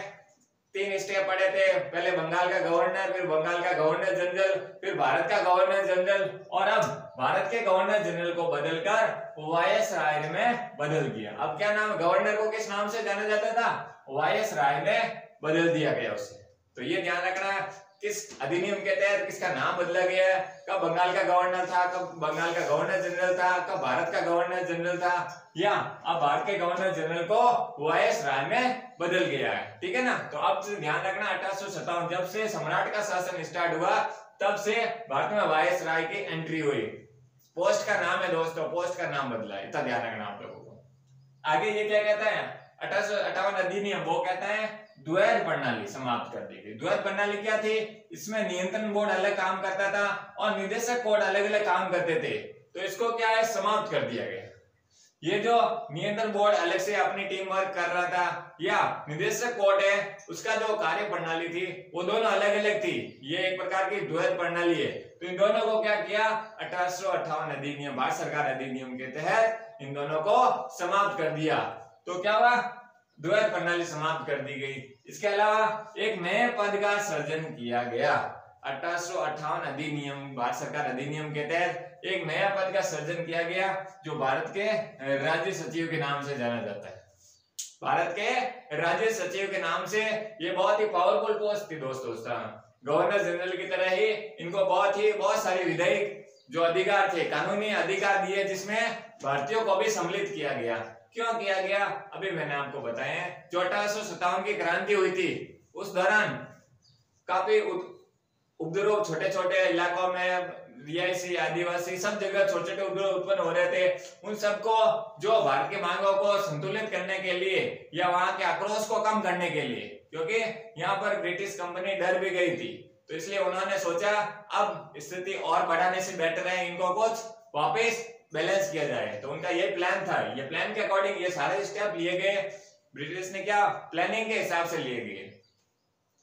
3 स्टेप पढ़े थे, पहले बंगाल का गवर्नर, फिर बंगाल का गवर्नर जनरल, फिर भारत का गवर्नर जनरल, और अब भारत के गवर्नर जनरल को बदलकर वायसराय में बदल दिया। अब क्या नाम, गवर्नर को किस नाम से जाना जाता था, वायसराय में बदल दिया गया उसे। तो ये ध्यान रखना है किस अधिनियम के तहत किसका नाम बदला गया है, कब बंगाल का गवर्नर था, कब बंगाल का गवर्नर जनरल था, कब भारत का गवर्नर जनरल था, या अब भारत के गवर्नर जनरल को वायसराय में बदल गया है। ठीक है ना। तो अब ध्यान रखना 1857 जब से सम्राट का शासन स्टार्ट हुआ तब से भारत में वायसराय की एंट्री हुई। पोस्ट का नाम है दोस्तों, पोस्ट का नाम बदला है, इतना ध्यान रखना आप लोगों को। आगे ये क्या कहता है 1858 अधिनियम, वो कहता है द्वैध प्रणाली समाप्त कर दी गई। द्वैध प्रणाली क्या थी, इसमें नियंत्रण बोर्ड अलग काम करता था और निदेशक बोर्ड अलग अलग काम करते थे, तो इसको क्या है समाप्त कर दिया गया। ये जो नियंत्रण बोर्ड अलग से अपनी टीम वर्क कर रहा था या निदेशक बोर्ड है उसका जो कार्य प्रणाली थी वो दोनों अलग अलग थी, ये एक प्रकार की द्वैध प्रणाली है। तो इन दोनों को क्या किया 1858 अधिनियम, भारत सरकार अधिनियम के तहत इन दोनों को समाप्त कर दिया। तो क्या हुआ, द्वैध प्रणाली समाप्त कर दी गई। इसके अलावा एक नए पद का सृजन किया गया। 1858 अधिनियम, भारत सरकार अधिनियम के तहत एक नया पद का सृजन किया गया जो भारत के राज्य सचिव के नाम से जाना जाता है। भारत के राज्य सचिव के नाम से, ये बहुत ही पावरफुल पोस्ट थी दोस्तों। गवर्नर जनरल की तरह ही इनको बहुत सारी विधायिक जो अधिकार थे, कानूनी अधिकार दिए, जिसमें भारतीयों को भी सम्मिलित किया गया। क्यों किया गया, अभी मैंने आपको बताया। जो 1857 की क्रांति हुई थी उस दौरान काफी उपद्रव छोटे छोटे इलाकों में, रिहायशी आदिवासी सब जगह छोटे छोटे उपद्रव उत्पन्न हो रहे थे। उन सबको जो भारत की मांगों को संतुलित करने के लिए या वहां के आक्रोश को कम करने के लिए, क्योंकि यहाँ पर ब्रिटिश कंपनी डर भी गई थी, तो इसलिए उन्होंने सोचा अब स्थिति और बढ़ाने से बेटर है इनको कुछ वापस बैलेंस किया जाए। तो उनका ये प्लान था, ये प्लान के अकॉर्डिंग ये सारे स्टेप लिए गए। ब्रिटिश ने क्या प्लानिंग के हिसाब से लिए गए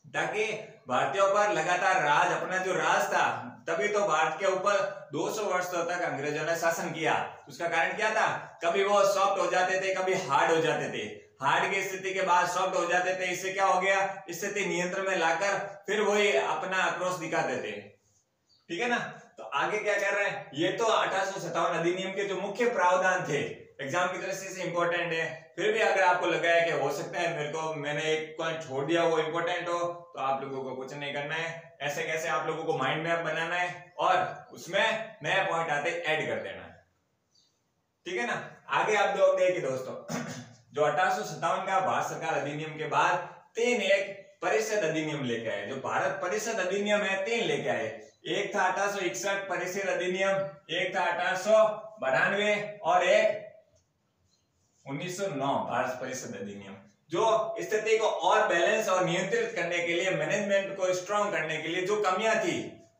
ताकि भारतीयों पर लगातार राज, अपना जो राज था, तभी तो भारत के ऊपर 200 वर्ष तक अंग्रेजों ने शासन किया। उसका कारण क्या था, कभी वो सॉफ्ट हो जाते थे, कभी हार्ड हो जाते थे। हार्ड की स्थिति के बाद सॉफ्ट हो जाते थे, इससे क्या हो गया, स्थिति नियंत्रण में लाकर फिर वही अपना आक्रोश दिखाते थे। ठीक है ना। तो आगे क्या कर रहे हैं, ये तो 1857 अधिनियम के जो मुख्य प्रावधान थे, एग्जाम की दृष्टि से इंपॉर्टेंट है। फिर भी अगर आपको लगा है कि हो सकता है मैंने एक पॉइंट छोड़ दिया वो इंपॉर्टेंट हो, तो आप लोगों को कुछ नहीं करना है, ऐसे कैसे आप लोगों को माइंड मैप बनाना है और उसमें नया पॉइंट आते ऐड कर देना है। ठीक है ना। आगे आप लोग देखिए दोस्तों, जो 1857 का भारत सरकार अधिनियम के बाद 3 एक परिषद अधिनियम लेके आए। जो भारत परिषद अधिनियम है 3 लेके आए। एक था 1861 परिषद अधिनियम, एक था 1892 और एक 1909 भारत परिषद अधिनियम, जो स्थिति को और बैलेंस और नियंत्रित करने के लिए, मैनेजमेंट को स्ट्रॉन्ग करने के लिए, जो कमियां थी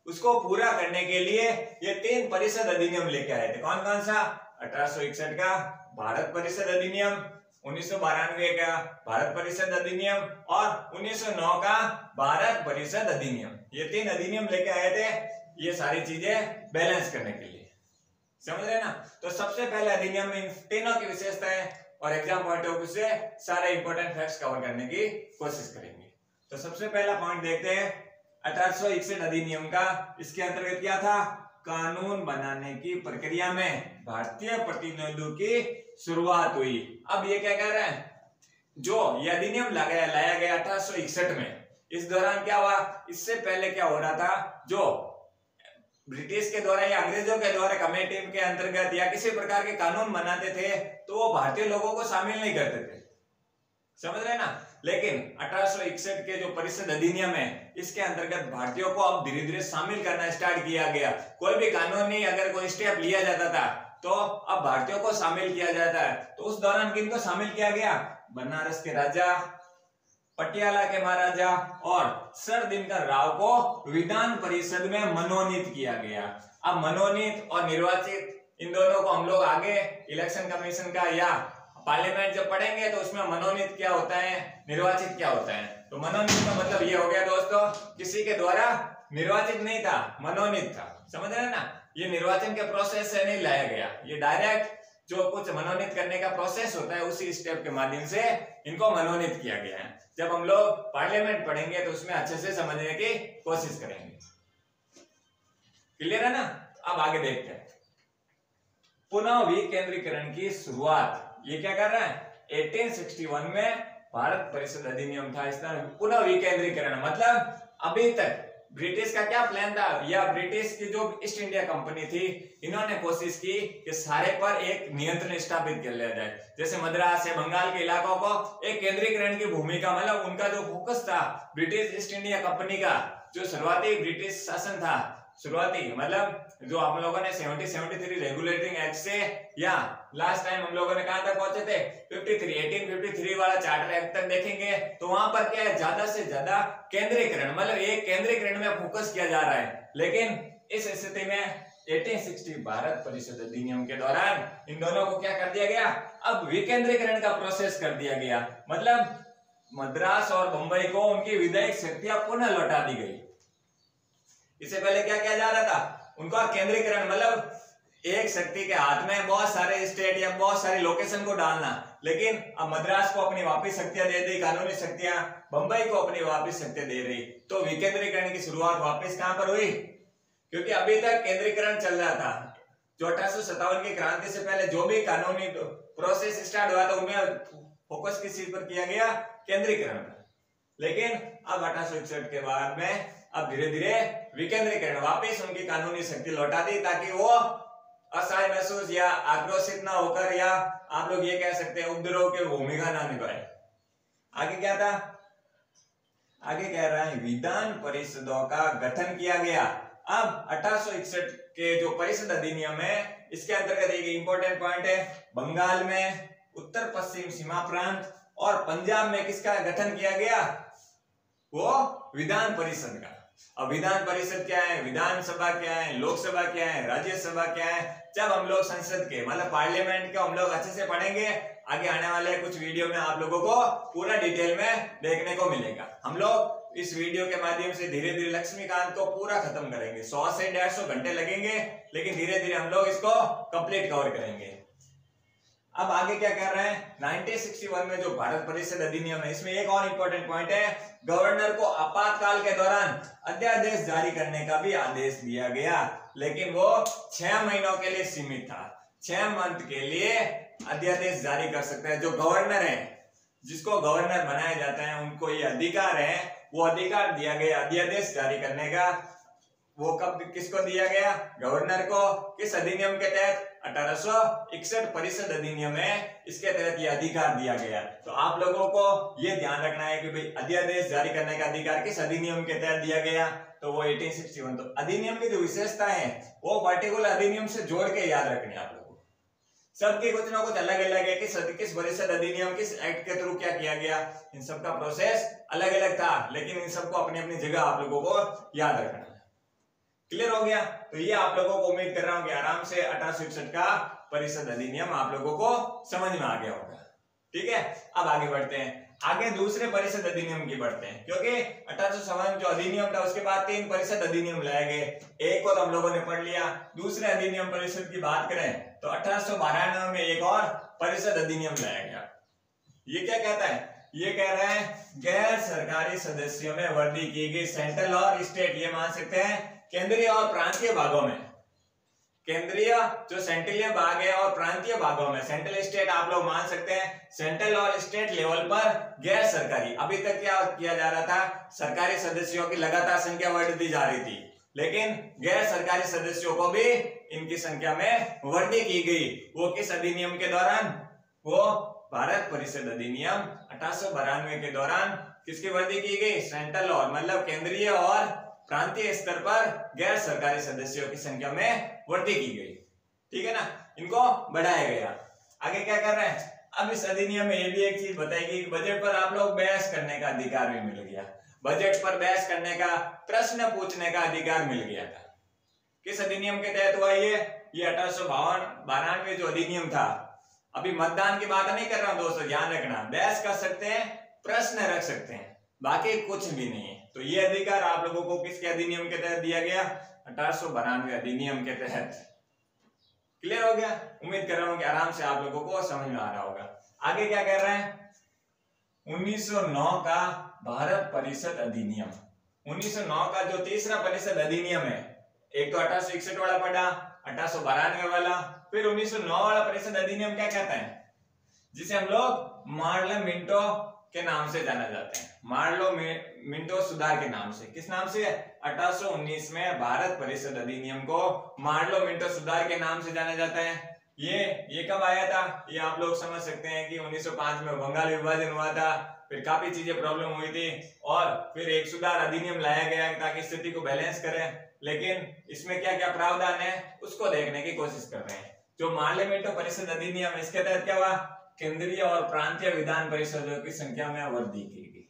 उसको पूरा करने के लिए ये 3 परिषद अधिनियम लेके आए थे। कौन कौन सा, 1861 का भारत परिषद अधिनियम, 1992 का भारत परिषद अधिनियम और 1909 का भारत परिषद अधिनियम। ये 3 अधिनियम लेके आए थे ये सारी चीजें बैलेंस करने के लिए, समझ रहे ना। तो सबसे पहले अधिनियम में इन तीनों की विशेषताएं और एग्जाम पॉइंट ऑफ व्यू से सारे इंपॉर्टेंट फैक्ट्स कवर करने की कोशिश करेंगे। तो सबसे पहला पॉइंट देखते हैं 1861 अधिनियम का। इसके अंतर्गत क्या था, कानून बनाने की प्रक्रिया में भारतीय प्रतिनिधियों की शुरुआत हुई। अब ये क्या कह रहे हैं, जो यह अधिनियम लाया गया 1861 में, इस दौरान क्या हुआ, इससे पहले क्या हो रहा था, जो ब्रिटिश के द्वारा या अंग्रेजों के द्वारा कमेटी के अंतर्गत या किसी प्रकार के कानून बनाते थे तो वो भारतीय लोगों को शामिल नहीं करते थे, समझ रहे ना। लेकिन 1861 के जो परिषद अधिनियम है इसके अंतर्गत भारतीयों को अब धीरे धीरे शामिल करना स्टार्ट किया गया। कोई भी कानूनी अगर कोई स्टेप लिया जाता था तो अब भारतीयों को शामिल किया जाता है। तो उस दौरान किनको शामिल किया गया, बनारस के राजा, पटियाला के महाराजा और सर दिनकर राव को विधान परिषद में मनोनीत किया गया। अब मनोनीत और निर्वाचित इन दोनों को हम लोग आगे इलेक्शन कमीशन का या पार्लियामेंट जब पढ़ेंगे तो उसमें मनोनीत क्या होता है, निर्वाचित क्या होता है। तो मनोनीत का मतलब ये हो गया दोस्तों, किसी के द्वारा निर्वाचित नहीं था, मनोनीत था, समझ रहे ना। ये निर्वाचन के प्रोसेस से नहीं लाया गया, ये डायरेक्ट जो कुछ मनोनीत करने का प्रोसेस होता है उसी स्टेप के माध्यम से इनको मनोनीत किया गया है। जब हम लोग पार्लियामेंट पढ़ेंगे तो उसमें अच्छे से समझने की कोशिश करेंगे। क्लियर है ना। अब आगे देखते हैं, पुनः विकेंद्रीकरण की शुरुआत। ये क्या कर रहा है, 1861 में भारत परिषद अधिनियम था, इस तरह पुनः विकेंद्रीकरण मतलब अभी तक ब्रिटिश का क्या प्लान था, या ब्रिटिश की जो ईस्ट इंडिया कंपनी थी इन्होंने कोशिश की कि सारे पर एक नियंत्रण स्थापित कर लिया जाए। जैसे मद्रास या बंगाल के इलाकों को एक केंद्रीकरण की भूमिका, मतलब उनका जो फोकस था ब्रिटिश ईस्ट इंडिया कंपनी का, जो शुरुआती ब्रिटिश शासन था, शुरुआती मतलब जो हम लोगों ने 1773 रेगुलेटिंग एक्ट से या लास्ट टाइम हम लोगों ने कहा था पहुंचे थे 1853 वाला चार्टर एक्ट तक देखेंगे तो वहां पर क्या है, ज्यादा से ज्यादा केंद्रीकरण, मतलब एक केंद्रीकरण में फोकस किया जा रहा है। लेकिन इस स्थिति में 1860 भारत परिषद अधिनियम के दौरान इन दोनों को क्या कर दिया गया, अब विकेंद्रीकरण का प्रोसेस कर दिया गया। मतलब मद्रास और बंबई को उनकी विधायक शक्तियां पुनः लौटा दी गई। इससे पहले क्या किया जा रहा था, उनका केंद्रीकरण, मतलब एक शक्ति के हाथ में बहुत सारे स्टेट या बहुत सारे लोकेशन को डालना। लेकिन अब मद्रास को अपनी वापस शक्तियां दे दी, कानूनी शक्तियां, बंबई को अपनी वापस शक्तियां दे रही। तो विकेंद्रीकरण की शुरुआत वापस कहां पर हुई, क्योंकि अभी तक केंद्रीकरण चल रहा था। जो 1857 की क्रांति से पहले जो भी कानूनी प्रोसेस स्टार्ट हुआ था उनमें फोकस किस चीज पर किया गया, केंद्रीकरण पर। लेकिन अब 1861 के बाद में अब धीरे धीरे विकेंद्रीकरण, वापस उनकी कानूनी शक्ति लौटा दी ताकि वो असहाय महसूस या आक्रोशित ना होकर, या आप लोग ये कह सकते हैं उपद्रव की भूमिका ना निभाए। आगे क्या था, आगे कह रहा है विधान परिषदों का गठन किया गया। अब 1861 के जो परिषद अधिनियम है इसके अंतर्गत एक इंपॉर्टेंट पॉइंट है, बंगाल में, उत्तर पश्चिम सीमा प्रांत और पंजाब में किसका गठन किया गया, वो विधान परिषद का। अब विधान परिषद क्या है, विधानसभा क्या है, लोकसभा क्या है, राज्यसभा क्या है, जब हम लोग संसद के मतलब पार्लियामेंट का हम लोग अच्छे से पढ़ेंगे आगे आने वाले कुछ वीडियो में आप लोगों को पूरा डिटेल में देखने को मिलेगा। हम लोग इस वीडियो के माध्यम से धीरे धीरे लक्ष्मीकांत को पूरा खत्म करेंगे, 100 से 150 घंटे लगेंगे, लेकिन धीरे धीरे हम लोग इसको कंप्लीट कवर करेंगे। अब आगे क्या कर रहे हैं, 1961 में जो भारत परिषद अधिनियम है इसमें एक और इंपॉर्टेंट पॉइंट है, गवर्नर को आपातकाल के दौरान अध्यादेश जारी करने का भी आदेश दिया गया। लेकिन वो 6 महीनों के लिए सीमित था, 6 मंथ के लिए अध्यादेश जारी कर सकते हैं। जो गवर्नर है, जिसको गवर्नर बनाया जाता है, उनको ये अधिकार है, वो अधिकार दिया गया अध्यादेश जारी करने का। वो कब किसको दिया गया, गवर्नर को। किस अधिनियम के तहत, 1861 परिषद अधिनियम है, इसके तहत ये अधिकार दिया गया। तो आप लोगों को ये ध्यान रखना है कि भाई अध्यादेश जारी करने का अधिकार किस अधिनियम के तहत दिया गया, तो वो 1861। तो अधिनियम की जो विशेषता है वो पर्टिकुलर अधिनियम से जोड़ के याद रखनी है आप लोगों को। सबके कुछ ना कुछ अलग अलग है, किस परिषद अधिनियम, किस एक्ट के थ्रू क्या किया गया, इन सबका प्रोसेस अलग अलग था, लेकिन इन सबको अपनी अपनी जगह आप लोगों को याद रखना है। क्लियर हो गया। तो ये आप लोगों को उम्मीद कर रहा हूं कि आराम से 1861 का परिषद अधिनियम आप लोगों को समझ में आ गया होगा। ठीक है, अब आगे बढ़ते हैं, आगे दूसरे परिषद अधिनियम की बढ़ते हैं, क्योंकि 1857 जो अधिनियम था उसके बाद 3 परिषद अधिनियम लाए गए। एक को तो हम लोगों ने पढ़ लिया, दूसरे अधिनियम परिषद की बात करें तो 1892 में एक और परिषद अधिनियम लाया गया। ये क्या कहता है, ये कह रहे हैं गैर सरकारी सदस्यों में वर्दी की गई, सेंट्रल और स्टेट, ये मान सकते हैं केंद्रीय और प्रांतीय भागों में, केंद्रीय जो सेंट्रलीय भाग है और प्रांतीय भागों में, सेंट्रल स्टेट आप लोग मान सकते हैं, सेंट्रल और स्टेट लेवल पर गैर सरकारी, अभी तक क्या किया जा रहा था, सरकारी सदस्यों की लगातार संख्या बढ़ती जा रही थी, लेकिन गैर सरकारी सदस्यों को भी इनकी संख्या में वृद्धि की गई। वो किस अधिनियम के दौरान, वो भारत परिषद अधिनियम 1892 के दौरान किसकी वृद्धि की गई, सेंट्रल और मतलब केंद्रीय और प्रांतीय स्तर पर गैर सरकारी सदस्यों की संख्या में वृद्धि की गई। ठीक है ना, इनको बढ़ाया गया। आगे क्या कर रहे हैं, अब इस अधिनियम में ये भी एक चीज बताएगी कि बजट पर आप लोग बहस करने का अधिकार भी मिल गया, बजट पर बहस करने का, प्रश्न पूछने का अधिकार मिल गया था। किस अधिनियम के तहत हुआ ये 1892 जो अधिनियम था। अभी मतदान की बात नहीं कर रहा हूं दोस्तों, ध्यान रखना, बहस कर सकते हैं, प्रश्न रख सकते हैं, बाकी कुछ भी नहीं है। तो ये अधिकार आप लोगों को किसके अधिनियम के तहत दिया गया, 1892 अधिनियम के तहत। क्लियर हो गया, उम्मीद कर रहा हूं कि आराम से आप लोगों को समझ में आ रहा होगा। आगे क्या कर रहे हैं, 1909 का भारत परिषद अधिनियम। 1909 का जो तीसरा परिषद अधिनियम है, एक तो 1861 वाला पढ़ा, 1892 वाला, फिर 1909 वाला परिषद अधिनियम क्या कहता है, जिसे हम लोग मार्लो मिंटो के नाम से जाना जाते हैं, मार्लो मिंटो सुधार के नाम से। किस नाम से, 1819 में भारत परिषद अधिनियम को मार्लो मिंटो सुधार के नाम से जाना जाता है। ये कब आया था, ये आप लोग समझ सकते हैं कि 1905 में बंगाल विभाजन हुआ था, फिर काफी चीजें प्रॉब्लम हुई थी और फिर एक सुधार अधिनियम लाया गया ताकि स्थिति को बैलेंस करें। लेकिन इसमें क्या क्या प्रावधान है उसको देखने की कोशिश कर रहे हैं। जो मार्लो मिंटो परिषद अधिनियम, इसके तहत क्या हुआ, केंद्रीय और प्रांतीय विधान परिषदों की संख्या में वृद्धि की गई।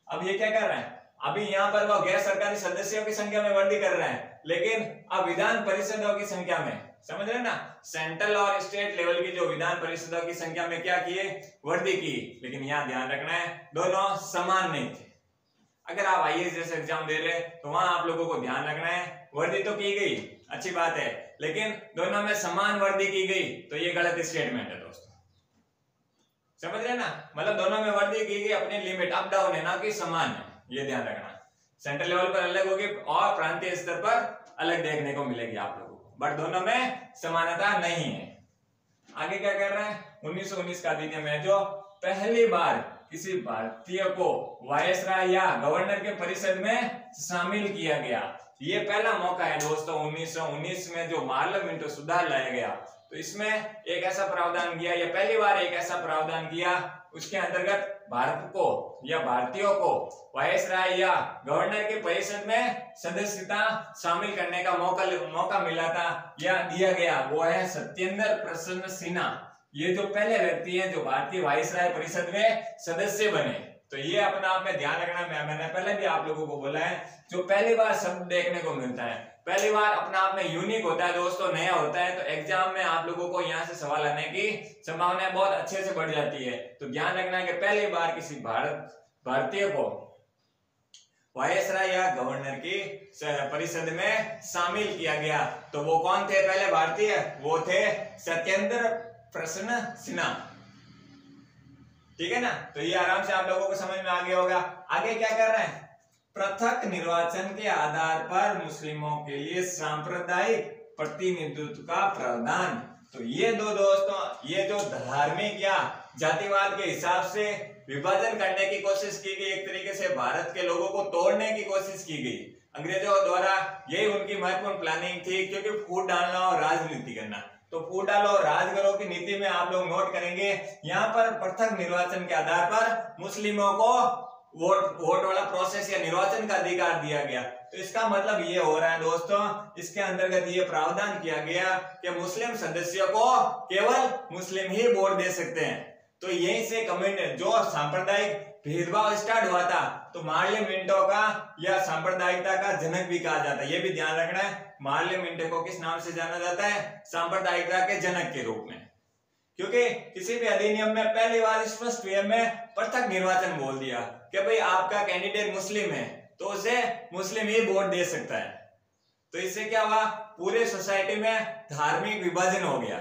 अब ये क्या कर रहे हैं, अभी यहाँ पर वो गैर सरकारी सदस्यों की संख्या में वृद्धि कर रहे हैं, लेकिन अब विधान परिषदों की संख्या में, समझ रहे ना, सेंट्रल और स्टेट लेवल की जो विधान परिषदों की संख्या में क्या किए, वृद्धि की। लेकिन यहाँ ध्यान रखना है, दोनों समान नहीं थे। अगर आप आईएएस जैसे एग्जाम दे रहे तो वहां आप लोगों को ध्यान रखना है, वृद्धि तो की गई, अच्छी बात है, लेकिन दोनों में समान वृद्धि की गई तो ये गलत स्टेटमेंट है दोस्तों, समझ रहे ना, मतलब दोनों में वृद्धि की गई, अपनी लिमिट अप डाउन है ना कि समान है, ये ध्यान रखना। सेंट्रल लेवल पर अलग होगी और प्रांतीय स्तर पर अलग देखने को मिलेगी आप लोगों को, बट दोनों में समानता नहीं है। आगे क्या कर रहे हैं, 1919 का अधिनियम है जो पहली बार किसी भारतीय को वायसराय या गवर्नर के परिषद में शामिल किया गया। ये पहला मौका है दोस्तों 1919 में जो मार्लो मिंटो सुधार लाया गया, तो इसमें एक ऐसा प्रावधान किया, या पहली बार एक ऐसा प्रावधान किया, उसके अंतर्गत भारत को या भारतीयों को वायसराय या गवर्नर के परिषद में सदस्यता शामिल करने का मौका मिला था या दिया गया। वो है सत्येंद्र प्रसन्न सिन्हा, ये जो पहले व्यक्ति हैं जो भारतीय वायसराय परिषद में सदस्य बने। तो ये अपने आप में ध्यान रखना, मैंने पहले भी आप लोगों को बोला है, जो पहली बार शब्द देखने को मिलता है, पहली बार अपने आप में यूनिक होता है दोस्तों, नया होता है, तो एग्जाम में आप लोगों को यहाँ से सवाल आने की संभावना बहुत अच्छे से बढ़ जाती है। तो ध्यान रखना कि पहली बार किसी भारतीय को वायसराय या गवर्नर की परिषद में शामिल किया गया, तो वो कौन थे पहले भारतीय, वो थे सत्येंद्र प्रसन्न सिन्हा। ठीक है ना, तो ये आराम से आप लोगों को समझ में आ गया होगा। आगे क्या कर रहे हैं, पृथक निर्वाचन के आधार पर मुस्लिमों के लिए सांप्रदायिक प्रतिनिधित्व का प्रावधान। तो ये दो दोस्तों, ये जो धार्मिक या जातिवाद के हिसाब से विभाजन करने की कोशिश की गई, एक तरीके से भारत के लोगों को तोड़ने की कोशिश की गई अंग्रेजों द्वारा, यही उनकी महत्वपूर्ण प्लानिंग थी, क्योंकि फूट डालना और राजनीति करना। तो फूट डालो राज करो की नीति में आप लोग नोट करेंगे, यहाँ पर पृथक निर्वाचन के आधार पर मुस्लिमों को वोट वाला प्रोसेस या निर्वाचन का अधिकार दिया गया। तो इसका मतलब ये हो रहा है दोस्तों, इसके अंतर्गत ये प्रावधान किया गया कि मुस्लिम सदस्यों को केवल मुस्लिम ही वोट दे सकते हैं। तो यहीं से कम्युनिटी जो सांप्रदायिक भेदभाव स्टार्ट हुआ था, तो मार्लो मिंटो का या सांप्रदायिकता का जनक भी कहा जाता है, ये भी ध्यान रखना है। मार्लो मिंटो को किस नाम से जाना जाता है, सांप्रदायिकता के जनक के रूप में, क्योंकि किसी भी अधिनियम में पहली बार स्पष्ट वे में पृथक निर्वाचन बोल दिया कि भाई आपका कैंडिडेट मुस्लिम है तो उसे मुस्लिम ही वोट दे सकता है। तो इससे क्या हुआ, पूरे सोसाइटी में धार्मिक विभाजन हो गया,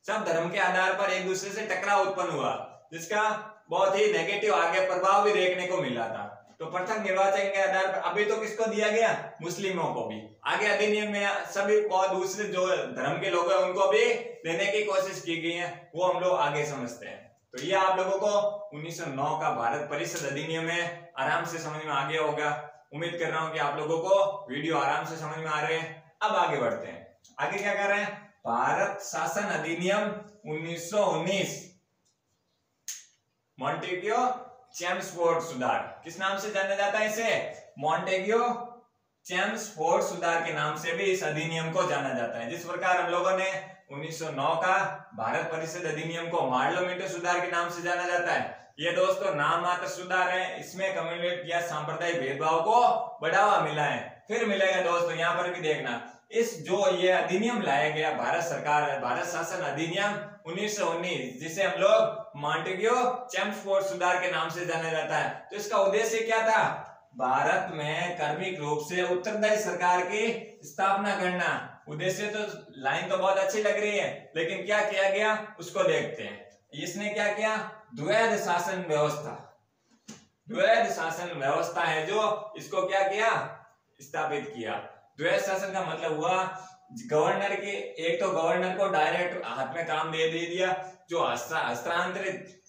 सब धर्म के आधार पर एक दूसरे से टकराव उत्पन्न हुआ, जिसका बहुत ही नेगेटिव आगे प्रभाव भी देखने को मिला था। तो पृथक निर्वाचन के आधार पर अभी तो किसको दिया गया, मुस्लिमों को भी, आगे अधिनियम में सभी और दूसरे जो धर्म के लोग हैं उनको भी देने की कोशिश की गई है, वो हम लोग आगे समझते हैं। तो ये आप लोगों को 1909 का भारत परिषद अधिनियम है, आराम से समझ में आ गया होगा। उम्मीद कर रहा हूं कि आप लोगों को वीडियो आराम से समझ में आ रहे हैं। अब आगे बढ़ते हैं, आगे क्या कर रहे हैं, भारत शासन अधिनियम 1919, मॉन्टेग्यू चेम्सफोर्ड सुधार, किस नाम से जाना जाता है इसे, मॉन्टेग्यू चेम्सफोर्ड सुधार के नाम से भी इस अधिनियम को जाना जाता है। जिस प्रकार हम लोगों ने 1909 का भारत परिषद अधिनियम को मार्लो-मिंटो सुधार के नाम से जाना जाता है, ये दोस्तों नाम मात्र सुधार है, इसमें कम्युनिस्ट या सांप्रदायिक भेदभाव को बढ़ावा मिला है। फिर मिलेगा दोस्तों यहाँ पर भी देखना, इस जो ये अधिनियम लाया गया भारत सरकार, भारत शासन अधिनियम 1919, जिसे हम लोग मॉन्टेग्यू चेम्सफोर्ड सुधार के नाम से जाना जाता है, तो इसका उद्देश्य क्या था, भारत में कार्मिक रूप से उत्तरदायी सरकार की स्थापना करना। उद्देश्य तो लाइन तो बहुत अच्छी लग रही है, लेकिन क्या किया गया उसको देखते हैं। इसने क्या किया, द्वैध शासन व्यवस्था, द्वैध शासन व्यवस्था है जो इसको क्या किया, स्थापित किया। द्वैध शासन का मतलब हुआ गवर्नर के, एक तो गवर्नर को डायरेक्ट हाथ में काम दे दिया, जो हस्तांतरित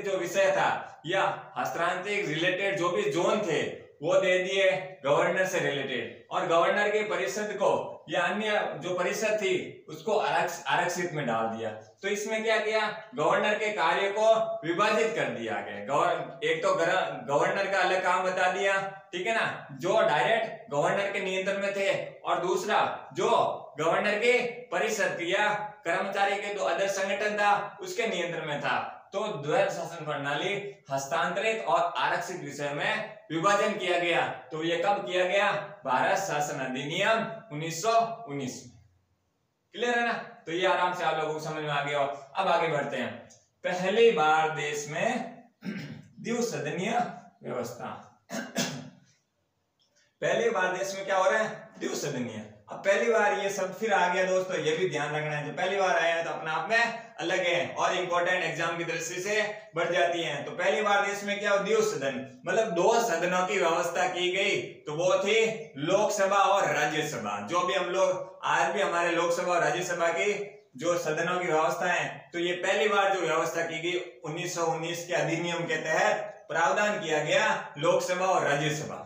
जो विषय था या हस्तांतरित रिलेटेड जो भी जोन थे वो दे दिए गवर्नर से रिलेटेड, और गवर्नर के परिषद को या अन्य जो परिषद थी उसको आरक्षित में डाल दिया। तो इसमें क्या किया, गवर्नर के कार्य को विभाजित कर दिया गया। एक तो गवर्नर का अलग काम बता दिया, ठीक है ना, जो डायरेक्ट गवर्नर के नियंत्रण में थे, और दूसरा जो गवर्नर के परिषद या कर्मचारी के जो अदर संगठन था उसके नियंत्रण में था। तो द्वैध शासन प्रणाली हस्तांतरित और आरक्षित विषय में विभाजन किया गया। तो ये कब किया गया, भारत शासन अधिनियम 1919 में। क्लियर है ना, तो ये आराम से आप लोगों को समझ में आ गया। अब आगे बढ़ते हैं, पहली बार देश में द्विसदनीय व्यवस्था, पहली बार देश में क्या हो रहा है, द्विसदनीय। अब पहली बार ये सब फिर आ गया दोस्तों, ये भी ध्यान रखना है, जो पहली बार आया है तो अपने आप में अलग है और इंपॉर्टेंट एग्जाम की दृष्टि से बढ़ जाती है। तो पहली बार देश में क्या हो, द्विसदन, मतलब दो सदनों की व्यवस्था की गई, तो वो थी लोकसभा और राज्यसभा। जो भी हम लोग आज भी हमारे लोकसभा और राज्यसभा की जो सदनों की व्यवस्था है, तो ये पहली बार जो व्यवस्था की गई 1919 के अधिनियम के तहत प्रावधान किया गया लोकसभा और राज्यसभा।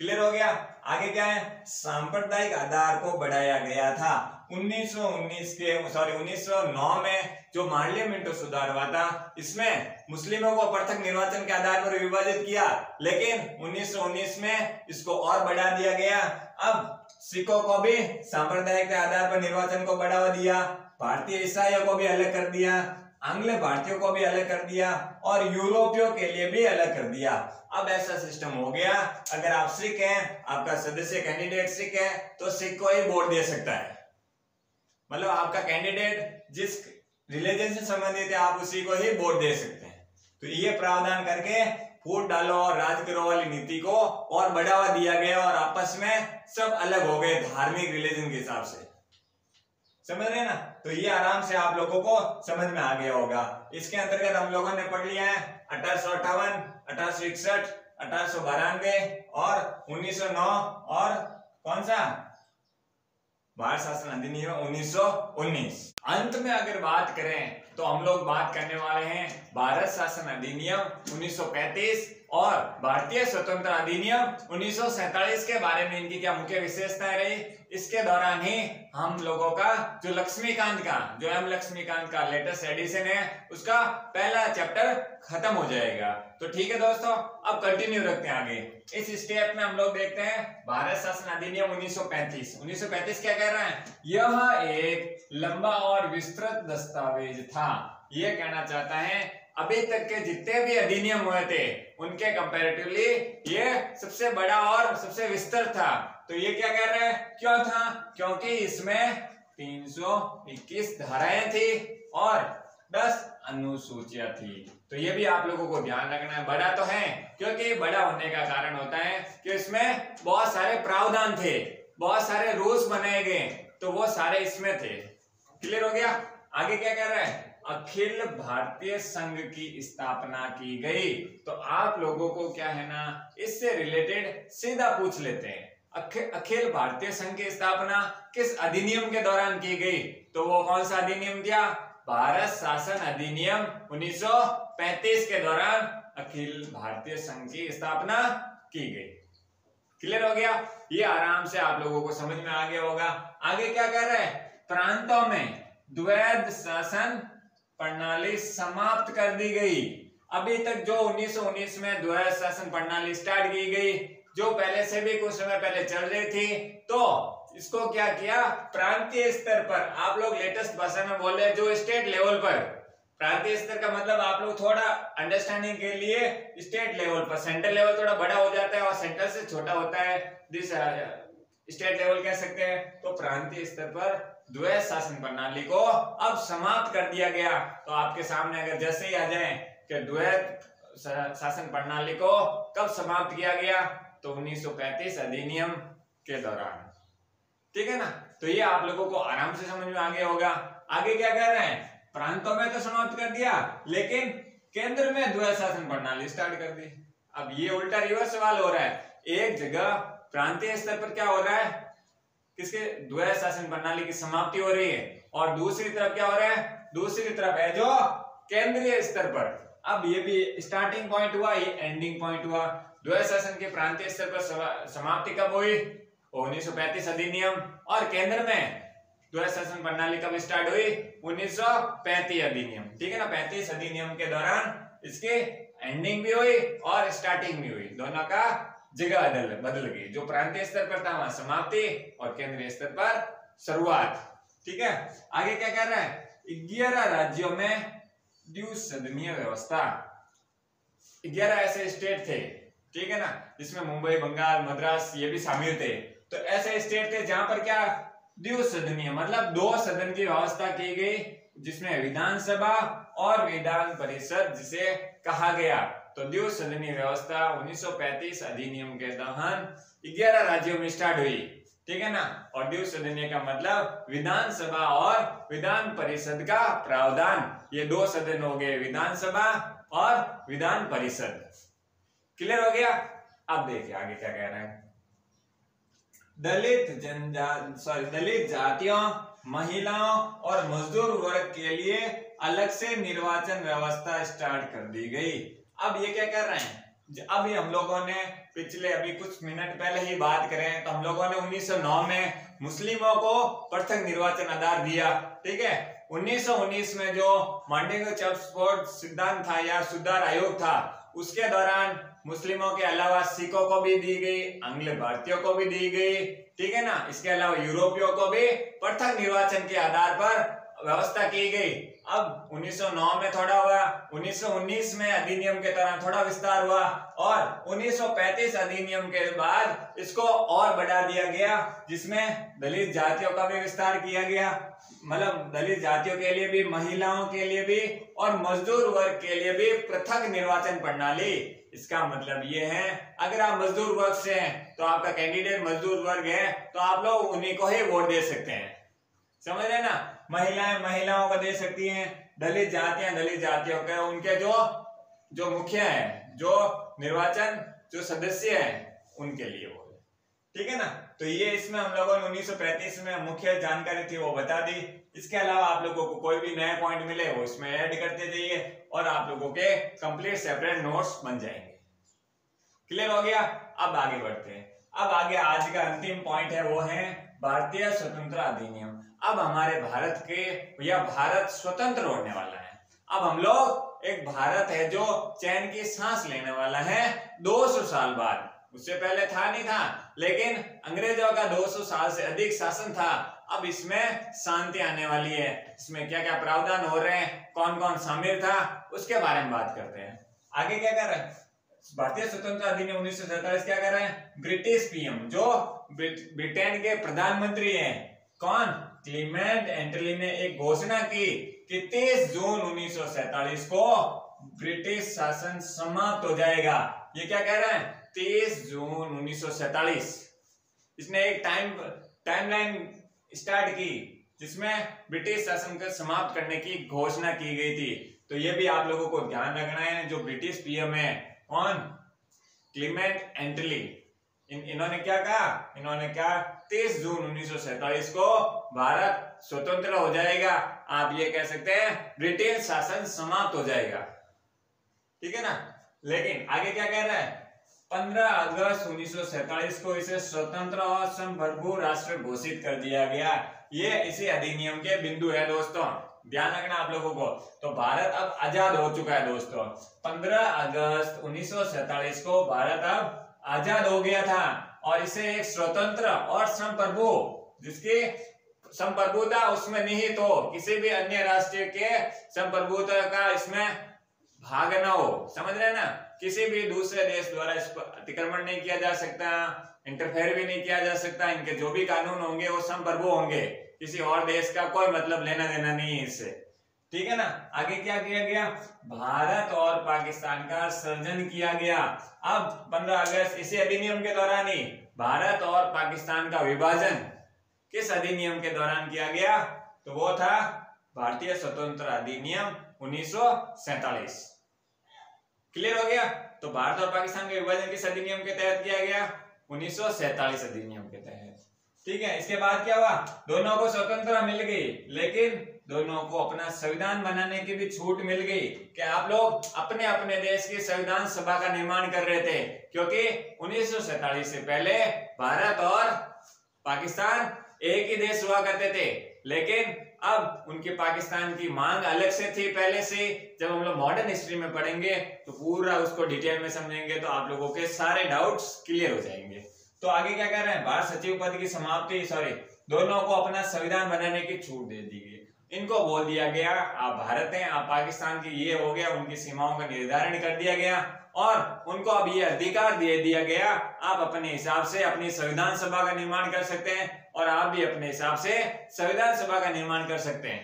क्लियर हो गया। आगे क्या है, सांप्रदायिक आधार को बढ़ाया गया था। 1909 में जो मार्लिया-मिंटो सुधार हुआ था, इसमें मुस्लिमों को पृथक निर्वाचन के आधार पर विभाजित किया, लेकिन 1919 में इसको और बढ़ा दिया गया। अब सिखों को भी सांप्रदायिक के आधार पर निर्वाचन को बढ़ावा दिया, भारतीय ईसाइयों को भी अलग कर दिया, आंग्ल भारतीयों को भी अलग कर दिया, और यूरोपियों के लिए भी अलग कर दिया। अब ऐसा सिस्टम हो गया, अगर आप सिख हैं, आपका सदस्य कैंडिडेट सिख है, तो सिख को ही वोट दे सकता है। मतलब आपका कैंडिडेट जिस रिलीजन से संबंधित है, आप उसी को ही वोट दे सकते हैं। तो ये प्रावधान करके फूट डालो और राज करो वाली नीति को और बढ़ावा दिया गया, और आपस में सब अलग हो गए धार्मिक रिलीजन के हिसाब से। समझ रहे हैं ना, तो ये आराम से आप लोगों को समझ में आ गया होगा। इसके अंतर्गत हम लोगों ने पढ़ लिया है 1858, 1861, 1892 और 1909, और कौन सा, भारत शासन अधिनियम 1919। अंत में अगर बात करें तो हम लोग बात करने वाले हैं भारत शासन अधिनियम 1935 और भारतीय स्वतंत्रता अधिनियम 1947 के बारे में, इनकी क्या मुख्य विशेषताएं रही। इसके दौरान ही हम लोगों का जो लक्ष्मीकांत का, जो एम लक्ष्मीकांत का लेटेस्ट एडिशन है, उसका पहला चैप्टर खत्म हो जाएगा। तो ठीक है दोस्तों, अब कंटिन्यू रखते हैं आगे। इस स्टेप में हम लोग देखते हैं भारत शासन अधिनियम 1935। 1935 क्या कह रहा है, यह एक लंबा और विस्तृत दस्तावेज था। ये कहना चाहता है अभी तक के जितने भी अधिनियम हुए थे उनके कंपैरेटिवली ये सबसे बड़ा और सबसे विस्तृत था। तो ये क्या कह रहा है, क्यों था, क्योंकि इसमें 321 धाराएं थी और 10 अनुसूचियां थी। तो ये भी आप लोगों को ध्यान रखना है। बड़ा तो है, क्योंकि बड़ा होने का कारण होता है कि इसमें बहुत सारे प्रावधान थे, बहुत सारे रूल्स बनाए गए, तो वो सारे इसमें थे। क्लियर हो गया। आगे क्या कह रहा है, अखिल भारतीय संघ की स्थापना की गई। तो आप लोगों को क्या है ना, इससे रिलेटेड सीधा पूछ लेते हैं, अखिल भारतीय संघ की स्थापना किस अधिनियम के दौरान की गई? तो वो कौन सा अधिनियम था? भारत शासन अधिनियम 1935 के दौरान अखिल भारतीय संघ की स्थापना की गई। क्लियर हो गया? ये आराम से आप लोगों को समझ में आ गया होगा। आगे क्या कर रहे हैं? प्रांतों में द्वैध शासन प्रणाली समाप्त कर दी गई। अभी तक जो 1919 में द्वैध शासन प्रणाली स्टार्ट की गई, जो पहले से भी कुछ समय पहले चल रही थी, तो इसको क्या किया? प्रांतीय स्तर पर, आप लोग लेटेस्ट भाषा में बोल रहे हैं, जो स्टेट लेवल पर, प्रांतीय स्तर का मतलब आप लोग थोड़ा अंडरस्टैंडिंग के लिए स्टेट लेवल पर, सेंट्रल लेवल थोड़ा बड़ा हो जाता है और सेंट्रल से छोटा होता है, दिस स्टेट लेवल कह सकते हैं। तो प्रांतीय स्तर पर द्वैध शासन प्रणाली को अब समाप्त कर दिया गया। तो आपके सामने अगर जैसे ही आ जाए कि द्वैध शासन प्रणाली को कब समाप्त किया गया, तो 1935 अधिनियम के दौरान। ठीक है ना? तो ये आप लोगों को आराम से समझ में आ गया होगा। आगे क्या कर रहे हैं? प्रांतों में तो समाप्त कर दिया, लेकिन केंद्र में द्वैध शासन प्रणाली स्टार्ट कर दी। अब ये उल्टा रिवर्स सवाल हो रहा है। एक जगह प्रांतीय स्तर पर क्या हो रहा है? किसके? द्वैध शासन प्रणाली की समाप्ति हो रही है, और दूसरी तरफ क्या हो रहा है? दूसरी तरफ है जो केंद्रीय स्तर पर। अब ये भी स्टार्टिंग पॉइंट हुआ, ये एंडिंग पॉइंट हुआ। द्वैध शासन के प्रांतीय स्तर पर समाप्ति कब हुई? 1935 अधिनियम। और केंद्र में द्वैध शासन प्रणाली कब स्टार्ट हुई? 1935 अधिनियम। ठीक है ना? 35 अधिनियम के दौरान इसकी एंडिंग भी हुई और स्टार्टिंग भी हुई, दोनों का जगह बदल गई। जो प्रांतीय स्तर पर था वहां समाप्ति और केंद्रीय स्तर पर शुरुआत। ठीक है? आगे क्या कर रहा है? 11 राज्यों में द्विसदनीय व्यवस्था। 11 ऐसे स्टेट थे, ठीक है ना, जिसमें मुंबई, बंगाल, मद्रास ये भी शामिल थे। तो ऐसे स्टेट थे जहां पर क्या? द्विसदनीय मतलब 2 सदन की व्यवस्था की गई, जिसमें विधानसभा और विधान परिषद जिसे कहा गया। तो द्विसदनीय व्यवस्था 1935 अधिनियम के दौरान 11 राज्यों में स्टार्ट हुई। ठीक है ना? और द्विसदनीय का मतलब विधानसभा और विधान परिषद का प्रावधान। ये 2 सदन हो गए, विधानसभा और विधान परिषद। क्लियर हो गया? अब देखिए आगे क्या कह रहे हैं। दलित जातियों, महिलाओं और मजदूर वर्ग के लिए अलग से निर्वाचन व्यवस्था स्टार्ट कर दी गई। अब ये क्या कर रहे हैं? अभी हम लोगों ने पिछले अभी कुछ मिनट पहले ही बात करें तो हम लोगों ने 1909 में मुस्लिमों को पृथक निर्वाचन आधार दिया। ठीक है? 1919 में जो मांडेंगो चर्चफोर्ड सिद्धांत था या सुधार आयोग था, उसके दौरान मुस्लिमों के अलावा सिखों को भी दी गई, आंग्ल भारतीयों को भी दी गई। ठीक है ना? इसके अलावा यूरोपियों को भी पृथक निर्वाचन के आधार पर व्यवस्था की गई। अब 1909 में थोड़ा हुआ, 1919 में अधिनियम के दौरान थोड़ा विस्तार हुआ, और 1935 अधिनियम के बाद इसको और बढ़ा दिया गया, जिसमें दलित जातियों का भी विस्तार किया गया। मतलब दलित जातियों के लिए भी, महिलाओं के लिए भी और मजदूर वर्ग के लिए भी पृथक निर्वाचन प्रणाली। इसका मतलब ये है, अगर आप मजदूर वर्ग से हैं तो आपका कैंडिडेट मजदूर वर्ग है, तो आप लोग उन्हीं को ही वोट दे सकते हैं। समझ रहे ना? महिलाएं महिलाओं को दे सकती हैं, दलित जातियों के उनके जो मुखिया है, जो निर्वाचन जो सदस्य हैं, उनके लिए वो। ठीक है ना? तो ये इसमें हम लोगों ने 1935 में मुख्य जानकारी थी वो बता दी। इसके अलावा आप लोगों को कोई भी नया पॉइंट मिले वो इसमें ऐड करते जाइए और आप लोगों के कंप्लीट सेपरेट नोट्स बन जाएंगे। क्लियर हो गया? अब आगे बढ़ते हैं। अब आगे आज का अंतिम पॉइंट है वो है भारतीय स्वतंत्रता अधिनियम। अब हमारे भारत के या भारत स्वतंत्र होने वाला है। अब हम लोग एक भारत है जो चैन की सांस लेने वाला है 200 साल बाद। उससे पहले था नहीं था, लेकिन अंग्रेजों का 200 साल से अधिक शासन था। अब इसमें शांति आने वाली है। इसमें क्या क्या प्रावधान हो रहे हैं, कौन कौन शामिल था, उसके बारे में बात करते हैं। आगे क्या कर रहे हैं? भारतीय स्वतंत्रता अधिनियम 1947 क्या कर रहे हैं? ब्रिटिश पीएम जो ब्रिटेन के प्रधानमंत्री हैं, कौन? क्लीमेंट एटली ने एक घोषणा की कि 30 जून 1947 को ब्रिटिश शासन समाप्त हो जाएगा। ये क्या कह रहे हैं? 30 जून 1947। इसने एक टाइमलाइन स्टार्ट की जिसमें ब्रिटिश शासन को समाप्त करने की घोषणा की गई थी। तो ये भी आप लोगों को ध्यान रखना है। जो ब्रिटिश पीएम है कौन, क्लीमेंट एटली, इन्होंने क्या कहा, इन्होंने कहा 30 जून 1947 को भारत स्वतंत्र हो जाएगा। आप ये कह सकते हैं ब्रिटिश शासन समाप्त हो जाएगा, ठीक है ना। लेकिन आगे क्या कह रहा है, 15 अगस्त 1947 को इसे स्वतंत्र और संप्रभु राष्ट्र घोषित कर दिया गया। ये इसी अधिनियम के बिंदु है दोस्तों, ध्यान रखना आप लोगों को। तो भारत अब आजाद हो चुका है दोस्तों। 15 अगस्त 1947 को भारत अब आजाद हो गया था और इसे एक स्वतंत्र और संप्रभु, जिसकी संप्रभुता उसमें निहित हो, किसी भी अन्य राष्ट्र के संप्रभुता का इसमें भाग ना हो, समझ रहे हैं ना। किसी भी दूसरे देश द्वारा इस पर अतिक्रमण नहीं किया जा सकता, इंटरफेयर भी नहीं किया जा सकता। इनके जो भी कानून होंगे वो संप्रभु होंगे, किसी और देश का कोई मतलब लेना देना नहीं है इससे, ठीक है ना। आगे क्या किया गया, भारत और पाकिस्तान का सृजन किया गया। अब 15 अगस्त इसी अधिनियम के दौरान ही भारत और पाकिस्तान का विभाजन किस अधिनियम के दौरान किया गया, तो वो था भारतीय स्वतंत्र अधिनियम 1947। क्लियर हो गया। तो भारत और पाकिस्तान का विभाजन किस अधिनियम के तहत किया गया, 1947 अधिनियम के तहत, ठीक है। इसके बाद क्या हुआ, दोनों को स्वतंत्रता मिल गई, लेकिन दोनों को अपना संविधान बनाने की भी छूट मिल गई कि आप लोग अपने अपने देश की संविधान सभा का निर्माण कर रहे थे, क्योंकि 1947 से पहले भारत और पाकिस्तान एक ही देश हुआ करते थे। लेकिन अब उनके पाकिस्तान की मांग अलग से थी पहले से। जब हम लोग मॉडर्न हिस्ट्री में पढ़ेंगे तो पूरा उसको डिटेल में समझेंगे, तो आप लोगों के सारे डाउट्स क्लियर हो जाएंगे। तो आगे क्या कह रहे हैं, भारत सचिव पद की समाप्ति, दोनों को अपना संविधान बनाने की छूट दे दी गई। इनको बोल दिया गया आप भारत हैं, आप पाकिस्तान की, ये हो गया, उनकी सीमाओं का निर्धारण कर दिया गया और उनको अब ये अधिकार दे दिया गया, आप अपने हिसाब से अपनी संविधान सभा का निर्माण कर सकते हैं और आप भी अपने हिसाब से संविधान सभा का निर्माण कर सकते हैं,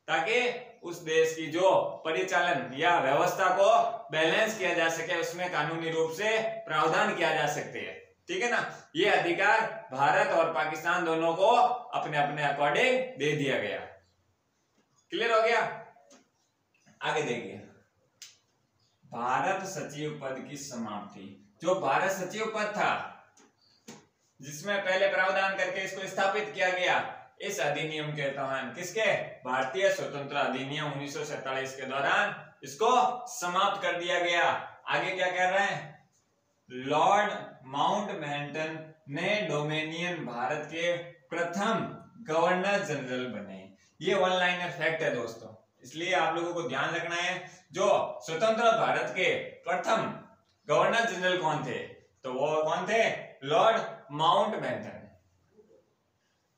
ताकि उस देश की जो परिचालन या व्यवस्था को बैलेंस किया जा सके, उसमें कानूनी रूप से प्रावधान किया जा सकते हैं, ठीक है ना। ये अधिकार भारत और पाकिस्तान दोनों को अपने अपने अकॉर्डिंग दे दिया गया। क्लियर हो गया। आगे देखिए, भारत सचिव पद की समाप्ति। जो भारत सचिव पद था, जिसमें पहले प्रावधान करके इसको स्थापित किया गया, इस अधिनियम के दौरान, किसके, भारतीय स्वतंत्र अधिनियम 1947 के दौरान इसको समाप्त कर दिया गया। आगे क्या कह रहे हैं, लॉर्ड माउंटबेटन ने डोमिनियन भारत के प्रथम गवर्नर जनरल बने। ये वन लाइनर फैक्ट है दोस्तों, इसलिए आप लोगों को ध्यान रखना है। जो स्वतंत्र भारत के प्रथम गवर्नर जनरल कौन थे, तो वो कौन थे, लॉर्ड माउंटबेटन।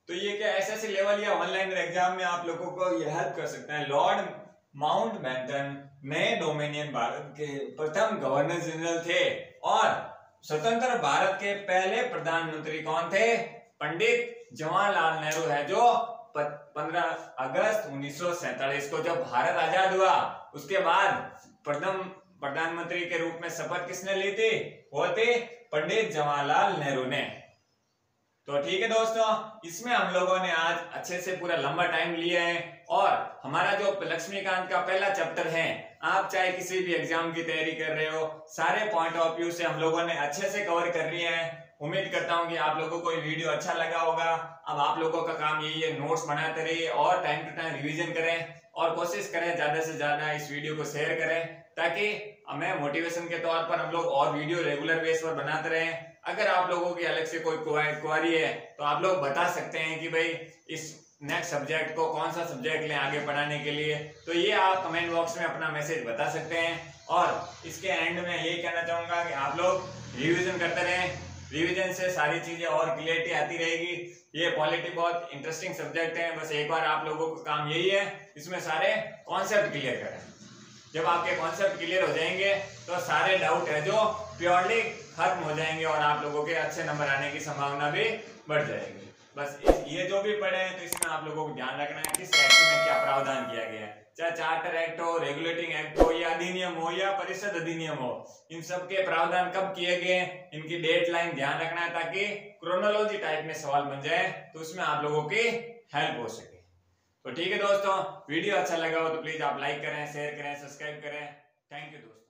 तो ये क्या एसएससी लेवल या वन लाइनर एग्जाम में आप लोगों को ये हेल्प कर सकता है। लॉर्ड माउंटबेटन नए डोमिनियन भारत के प्रथम गवर्नर जनरल थे और स्वतंत्र भारत के पहले प्रधानमंत्री कौन थे, पंडित जवाहरलाल नेहरू है। जो 15 अगस्त 1947 को जब भारत आजाद हुआ, उसके बाद प्रथम प्रधानमंत्री के रूप में शपथ किसने ली थी, वो थे पंडित जवाहरलाल नेहरू ने। तो ठीक है दोस्तों, इसमें हम लोगों ने आज अच्छे से पूरा लंबा टाइम लिया है और हमारा जो लक्ष्मीकांत का पहला चैप्टर है, आप चाहे किसी भी एग्जाम की तैयारी कर रहे हो, सारे पॉइंट ऑफ व्यू से हम लोगों ने अच्छे से कवर कर लिए हैं। उम्मीद करता हूं कि आप लोगों को ये वीडियो अच्छा लगा होगा। अब आप लोगों का काम यही है, नोट्स बनाते रहिए और टाइम टू टाइम रिवीजन करें और कोशिश करें ज्यादा से ज्यादा इस वीडियो को शेयर करें, ताकि हमें मोटिवेशन के तौर पर हम लोग और वीडियो रेगुलर बेस पर बनाते रहें। अगर आप लोगों की अलग से कोई क्वेरी है तो आप लोग बता सकते हैं कि भाई इस नेक्स्ट सब्जेक्ट को कौन सा सब्जेक्ट लें आगे पढ़ाने के लिए, तो ये आप कमेंट बॉक्स में अपना मैसेज बता सकते हैं। और इसके एंड में यही कहना चाहूंगा कि आप लोग रिवीजन करते रहें, रिवीजन से सारी चीजें और क्लियरिटी आती रहेगी। ये पॉलिटी बहुत इंटरेस्टिंग सब्जेक्ट है, बस एक बार आप लोगों का काम यही है, इसमें सारे कॉन्सेप्ट क्लियर करें। जब आपके कॉन्सेप्ट क्लियर हो जाएंगे तो सारे डाउट है जो प्योरली खत्म हो जाएंगे और आप लोगों के अच्छे नंबर आने की संभावना भी बढ़ जाएगी। बस ये जो भी पढ़े हैं तो इसमें आप लोगों को ध्यान रखना है किस सेक्शन में क्या प्रावधान किया गया है। चाहे चार्टर एक्ट हो, रेगुलेटिंग एक्ट हो, या अधिनियम हो, या परिषद अधिनियम हो, इन सब के प्रावधान कब किए गए, इनकी डेट लाइन ध्यान रखना है ताकि क्रोनोलॉजी टाइप में सवाल बन जाए तो उसमें आप लोगों की हेल्प हो सके। तो ठीक है दोस्तों, वीडियो अच्छा लगा हो तो प्लीज आप लाइक करें, शेयर करें, सब्सक्राइब करें। थैंक यू दोस्तों।